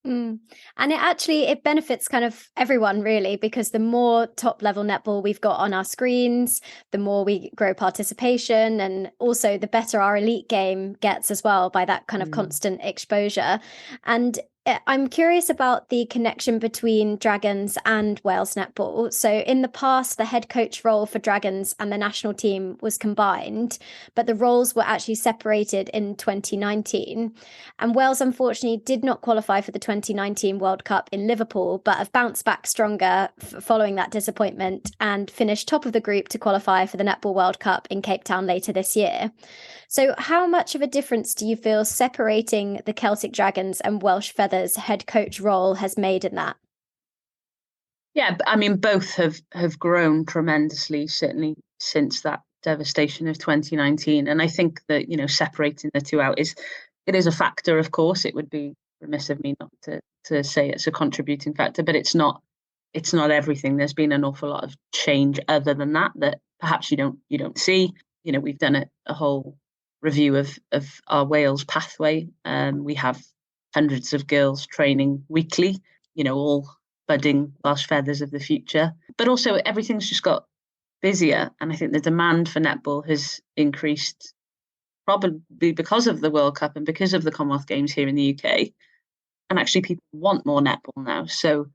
And it benefits kind of everyone, really, because the more top level netball we've got on our screens, the more we grow participation, and also the better our elite game gets as well by that kind of constant exposure. And I'm curious about the connection between Dragons and Wales Netball. So in the past, the head coach role for Dragons and the national team was combined, but the roles were actually separated in 2019. And Wales, unfortunately, did not qualify for the 2019 World Cup in Liverpool, but have bounced back stronger following that disappointment and finished top of the group to qualify for the Netball World Cup in Cape Town later this year. So how much of a difference do you feel separating the Celtic Dragons and Welsh Feathers head coach role has made in that? Yeah, I mean, both have grown tremendously, certainly since that devastation of 2019. And I think that, separating the two out is a factor, of course. It would be remiss of me not to say it's a contributing factor, but it's not everything. There's been an awful lot of change other than that perhaps you don't see. We've done a whole review of our Wales pathway. We have hundreds of girls training weekly, all budding Welsh Feathers of the future. But also everything's just got busier. And I think the demand for netball has increased, probably because of the World Cup and because of the Commonwealth Games here in the UK. And actually people want more netball now. So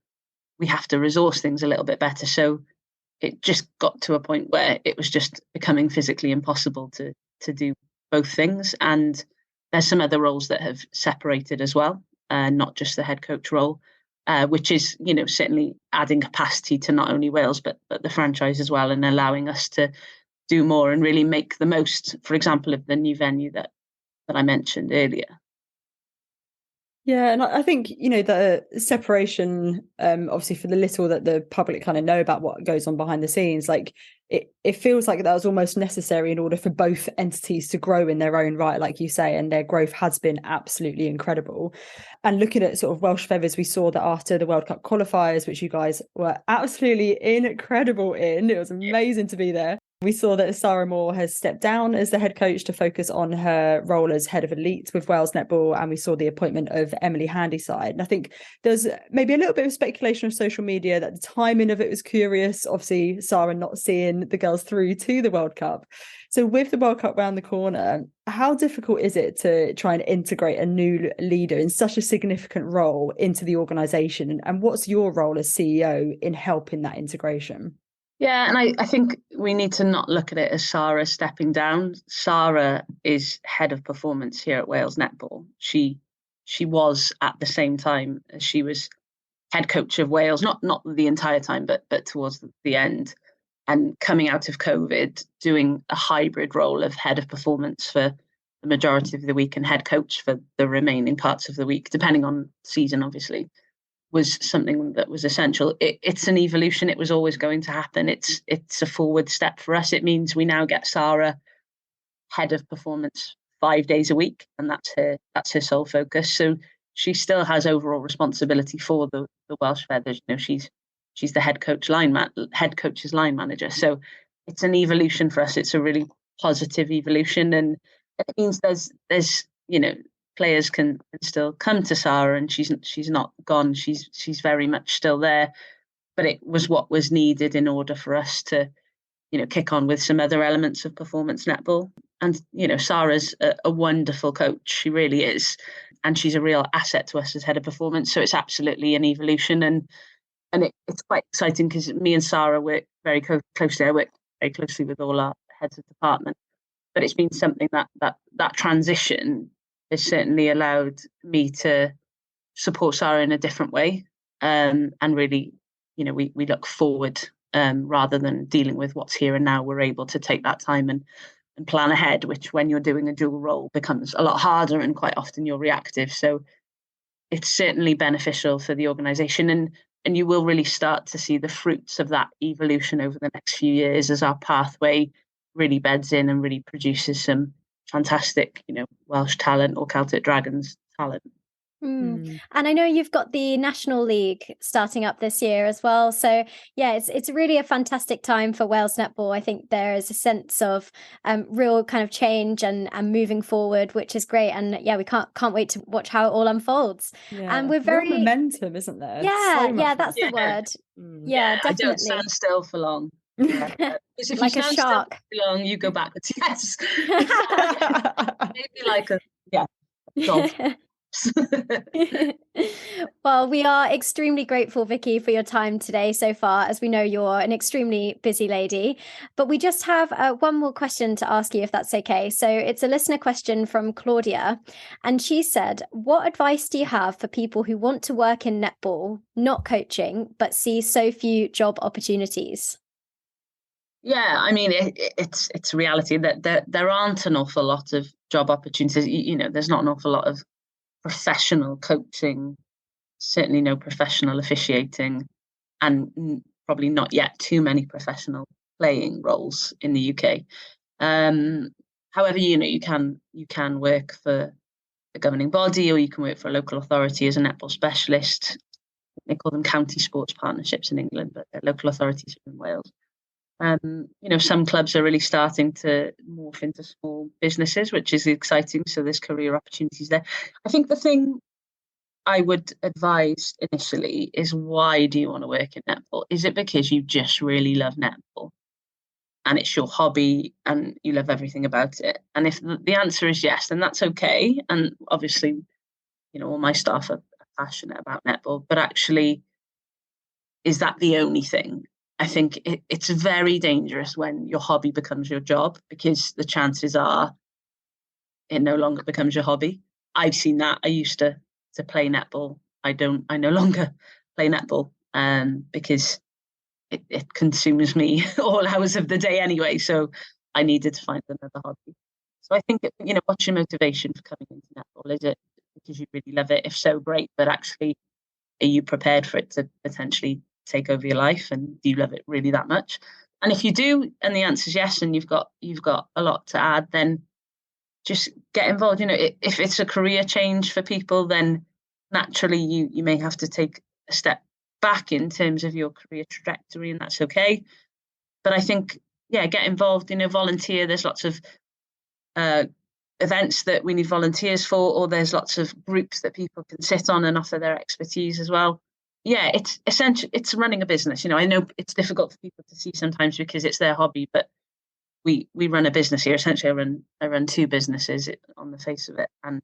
we have to resource things a little bit better. So it just got to a point where it was just becoming physically impossible to do both things. And there's some other roles that have separated as well, not just the head coach role, which is, certainly adding capacity to not only Wales, but the franchise as well, and allowing us to do more and really make the most, for example, of the new venue that I mentioned earlier. Yeah, and I think, the separation, obviously for the little that the public kind of know about what goes on behind the scenes, like it feels like that was almost necessary in order for both entities to grow in their own right, like you say, and their growth has been absolutely incredible. And looking at sort of Welsh Feathers, we saw that after the World Cup qualifiers, which you guys were absolutely incredible in, it was amazing to be there. We saw that Sarah Moore has stepped down as the head coach to focus on her role as head of elite with Wales Netball, and we saw the appointment of Emily Handyside. And I think there's maybe a little bit of speculation of social media that the timing of it was curious. Obviously, Sarah not seeing the girls through to the World Cup. So with the World Cup round the corner, how difficult is it to try and integrate a new leader in such a significant role into the organisation? And what's your role as CEO in helping that integration? Yeah, and I think we need to not look at it as Sarah stepping down. Sarah is head of performance here at Wales Netball. She was at the same time as she was head coach of Wales, not the entire time, but towards the end. And coming out of COVID, doing a hybrid role of head of performance for the majority of the week and head coach for the remaining parts of the week, depending on season, obviously, was something that was essential. It's an evolution. It was always going to happen. It's a forward step for us. It means we now get Sarah head of performance 5 days a week, and that's her sole focus. So she still has overall responsibility for the Welsh feathers. You know, she's the head coach's line manager. So it's an evolution for us. It's a really positive evolution, and it means there's players can still come to Sarah, and she's not gone. She's very much still there, but it was what was needed in order for us to, kick on with some other elements of performance netball. And Sarah's a wonderful coach. She really is, and she's a real asset to us as head of performance. So it's absolutely an evolution, and it's quite exciting because me and Sarah work very closely. I work very closely with all our heads of department, but it's been something that transition has certainly allowed me to support Sarah in a different way, and really, we look forward rather than dealing with what's here and now. We're able to take that time and plan ahead, which when you're doing a dual role becomes a lot harder, and quite often you're reactive. So it's certainly beneficial for the organisation, and you will really start to see the fruits of that evolution over the next few years as our pathway really beds in and really produces some fantastic, Welsh talent or Celtic Dragons talent. And I know you've got the National League starting up this year as well. So yeah, it's really a fantastic time for Wales Netball. I think there is a sense of real kind of change and moving forward, which is great. And yeah, we can't wait to watch how it all unfolds. Yeah. And we're very real momentum, isn't there? Yeah, that's the word. Yeah, definitely. I don't stand still for long. Yeah. If like you a stand shark. still for long, you go backwards. Yes. Maybe like a dog. Well, we are extremely grateful, Vicki, for your time today so far, as we know you're an extremely busy lady. But we just have one more question to ask you, if that's okay. So it's a listener question from Claudia, and she said, what advice do you have for people who want to work in netball, not coaching, but see so few job opportunities? Yeah, I mean, it's a reality that there aren't an awful lot of job opportunities. There's not an awful lot of professional coaching, certainly no professional officiating, and probably not yet too many professional playing roles in the UK. However, you can work for a governing body, or you can work for a local authority as a netball specialist. They call them county sports partnerships in England, but they're local authorities in Wales. Some clubs are really starting to morph into small businesses, which is exciting. So there's career opportunities there. I think the thing I would advise initially is, why do you want to work in netball? Is it because you just really love netball and it's your hobby and you love everything about it? And if the answer is yes, then that's okay. And obviously, all my staff are passionate about netball, but actually, is that the only thing? I think it's very dangerous when your hobby becomes your job, because the chances are it no longer becomes your hobby. I've seen that. I used to play netball. I no longer play netball because it consumes me all hours of the day anyway. So I needed to find another hobby. So I think, what's your motivation for coming into netball? Is it because you really love it? If so, great. But actually, are you prepared for it to potentially take over your life, and do you love it really that much? And if you do, and the answer is yes, and you've got a lot to add, then just get involved. If it's a career change for people, then naturally you may have to take a step back in terms of your career trajectory, and that's okay. But I think get involved, volunteer. There's lots of events that we need volunteers for, or there's lots of groups that people can sit on and offer their expertise as well. Yeah, it's essential. It's running a business. I know it's difficult for people to see sometimes because it's their hobby, but we run a business here. Essentially, I run two businesses on the face of it, and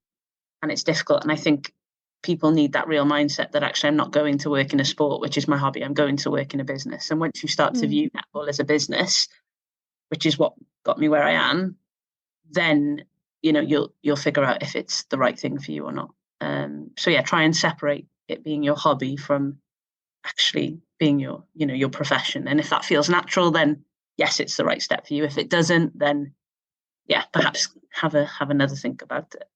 it's difficult. And I think people need that real mindset that actually I'm not going to work in a sport, which is my hobby. I'm going to work in a business. And once you start to view netball as a business, which is what got me where I am, then you'll figure out if it's the right thing for you or not. So yeah, try and separate it being your hobby from actually being your profession. And if that feels natural, then yes, it's the right step for you. If it doesn't, then yeah, perhaps have another think about it.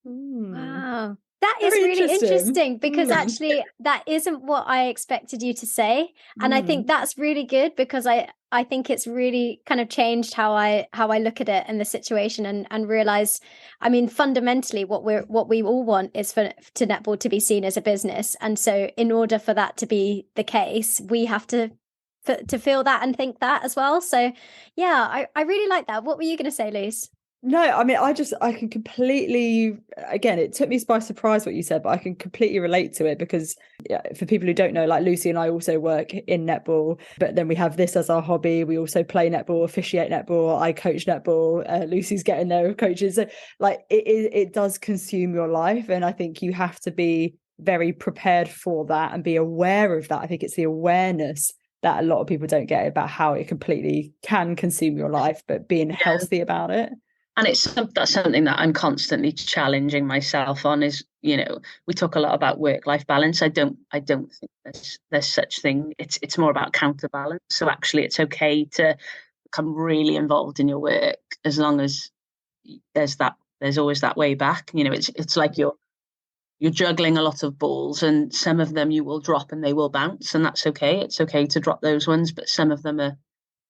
Wow. That is Very really interesting because actually that isn't what I expected you to say. And I think that's really good because I think it's really kind of changed how I look at it and the situation and realize, I mean, fundamentally what we all want is to netball to be seen as a business. And so in order for that to be the case, we have to feel that and think that as well. So yeah, I really like that. What were you going to say, Luce? No, I mean, I can completely, again, it took me by surprise what you said, but I can completely relate to it because for people who don't know, like Lucy and I also work in netball, but then we have this as our hobby. We also play netball, officiate netball. I coach netball. Lucy's getting there with coaches. So like it does consume your life. And I think you have to be very prepared for that and be aware of that. I think it's the awareness that a lot of people don't get about how it completely can consume your life, but being healthy about it. And that's something that I'm constantly challenging myself on is, we talk a lot about work-life balance. I don't think there's such thing. It's more about counterbalance. So actually it's okay to become really involved in your work as long as there's always that way back. It's like you're juggling a lot of balls and some of them you will drop and they will bounce, and that's okay. It's okay to drop those ones, but some of them are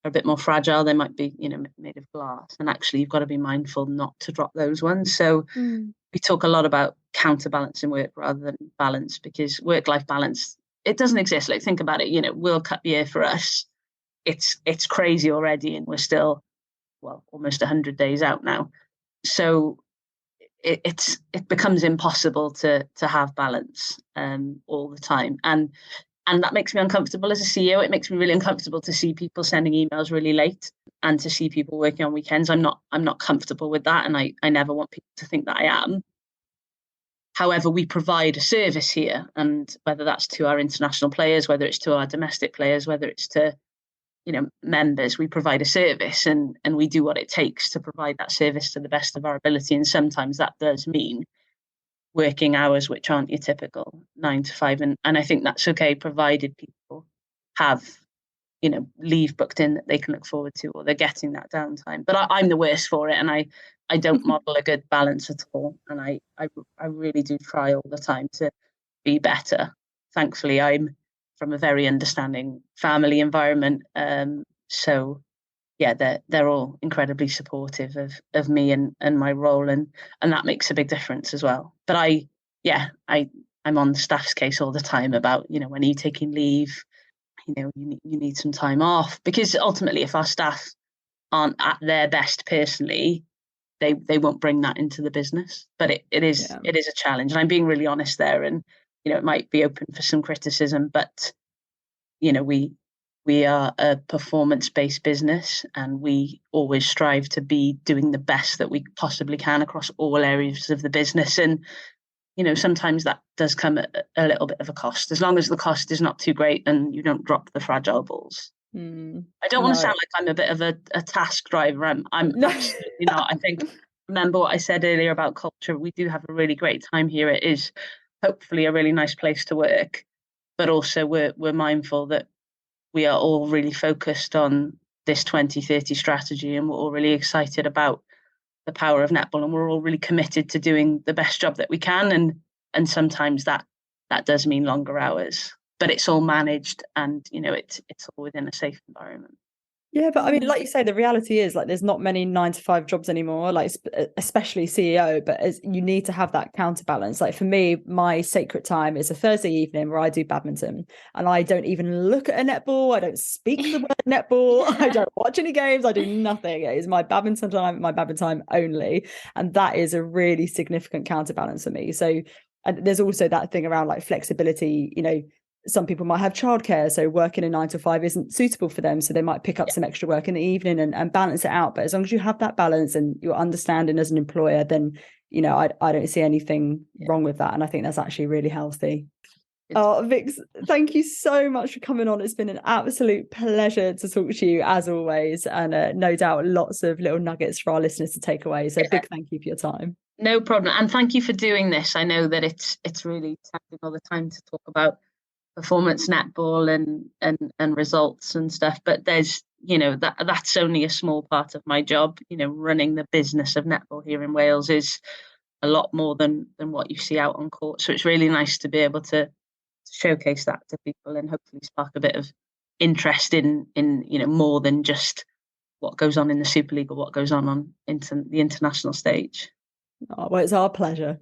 a bit more fragile. They might be, made of glass. And actually, you've got to be mindful not to drop those ones. So we talk a lot about counterbalancing work rather than balance, because work-life balance, it doesn't exist. Like, think about it, World Cup year for us, it's crazy already. And we're still, almost 100 days out now. So it becomes impossible to have balance all the time. And that makes me uncomfortable as a CEO. It makes me really uncomfortable to see people sending emails really late and to see people working on weekends. I'm not comfortable with that. And I never want people to think that I am. However, we provide a service here. And whether that's to our international players, whether it's to our domestic players, whether it's to, members, we provide a service and we do what it takes to provide that service to the best of our ability. And sometimes that does mean working hours which aren't your typical 9 to 5, and I think that's okay, provided people have leave booked in that they can look forward to, or they're getting that downtime. But I'm the worst for it, and I don't model a good balance at all, and I really do try all the time to be better. Thankfully, I'm from a very understanding family environment, so yeah, they're all incredibly supportive of me and my role, and that makes a big difference as well. But I'm on the staff's case all the time about, when are you taking leave? You need some time off, because ultimately, if our staff aren't at their best personally, they won't bring that into the business. But it is a challenge, and I'm being really honest there. And it might be open for some criticism, but we are a performance-based business, and we always strive to be doing the best that we possibly can across all areas of the business. And, sometimes that does come at a little bit of a cost, as long as the cost is not too great and you don't drop the fragile balls. I don't want to sound like I'm a bit of a task driver. I'm absolutely not. I think, remember what I said earlier about culture, we do have a really great time here. It is hopefully a really nice place to work, but also we're mindful that we are all really focused on this 2030 strategy, and we're all really excited about the power of netball, and we're all really committed to doing the best job that we can. And sometimes that does mean longer hours, but it's all managed, and it's all within a safe environment. Yeah, but I mean, like you say, the reality is like there's not many 9 to 5 jobs anymore, like especially CEO, but you need to have that counterbalance. Like for me, my sacred time is a Thursday evening where I do badminton, and I don't even look at a netball. I don't speak the word netball. I don't watch any games. I do nothing. It is my badminton time only. And that is a really significant counterbalance for me. So, and there's also that thing around like flexibility, some people might have childcare, so working a 9 to 5 isn't suitable for them, so they might pick up some extra work in the evening and balance it out. But as long as you have that balance and you're understanding as an employer, then I don't see anything wrong with that, and I think that's actually really healthy. Vix, thank you so much for coming on. It's been an absolute pleasure to talk to you as always, and no doubt lots of little nuggets for our listeners to take away, so big thank you for your time. No problem, and thank you for doing this. I know that it's really tempting all the time to talk about performance netball and results and stuff, but there's that's only a small part of my job. Running the business of netball here in Wales is a lot more than what you see out on court, so it's really nice to be able to showcase that to people and hopefully spark a bit of interest in more than just what goes on in the Super League or what goes on the international stage. Well, it's our pleasure.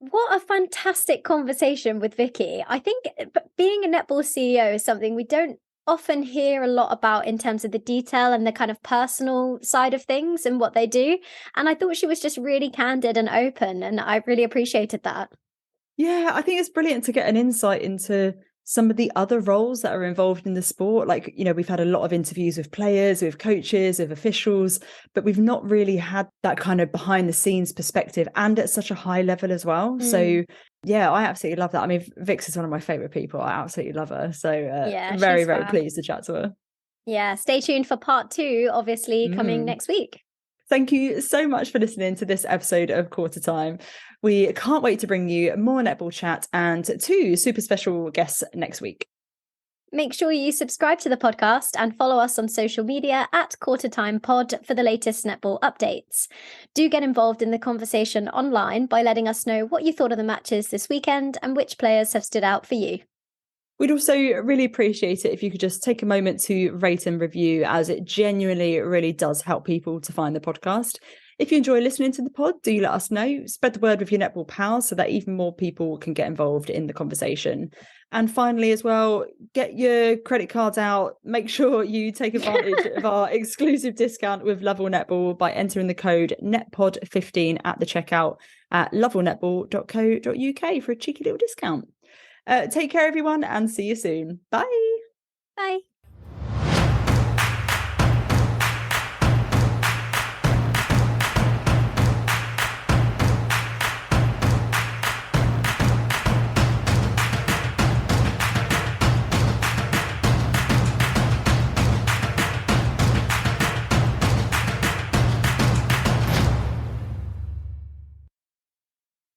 What a fantastic conversation with Vicki. I think being a netball CEO is something we don't often hear a lot about in terms of the detail and the kind of personal side of things and what they do. And I thought she was just really candid and open, and I really appreciated that. Yeah, I think it's brilliant to get an insight into some of the other roles that are involved in the sport. Like, we've had a lot of interviews with players, with coaches, with officials, but we've not really had that kind of behind the scenes perspective, and at such a high level as well. So yeah, I absolutely love that. I mean, Vix is one of my favorite people. I absolutely love her. So very, very pleased to chat to her. Yeah, stay tuned for part 2, obviously coming next week. Thank you so much for listening to this episode of Qtr Time. We can't wait to bring you more netball chat and 2 super special guests next week. Make sure you subscribe to the podcast and follow us on social media at Qtr Time Pod for the latest netball updates. Do get involved in the conversation online by letting us know what you thought of the matches this weekend and which players have stood out for you. We'd also really appreciate it if you could just take a moment to rate and review, as it genuinely really does help people to find the podcast. If you enjoy listening to the pod, do let us know. Spread the word with your netball pals so that even more people can get involved in the conversation. And finally, as well, get your credit cards out. Make sure you take advantage of our exclusive discount with Lovell Netball by entering the code NETPOD15 at the checkout at lovellnetball.co.uk for a cheeky little discount. Take care, everyone, and see you soon. Bye. Bye.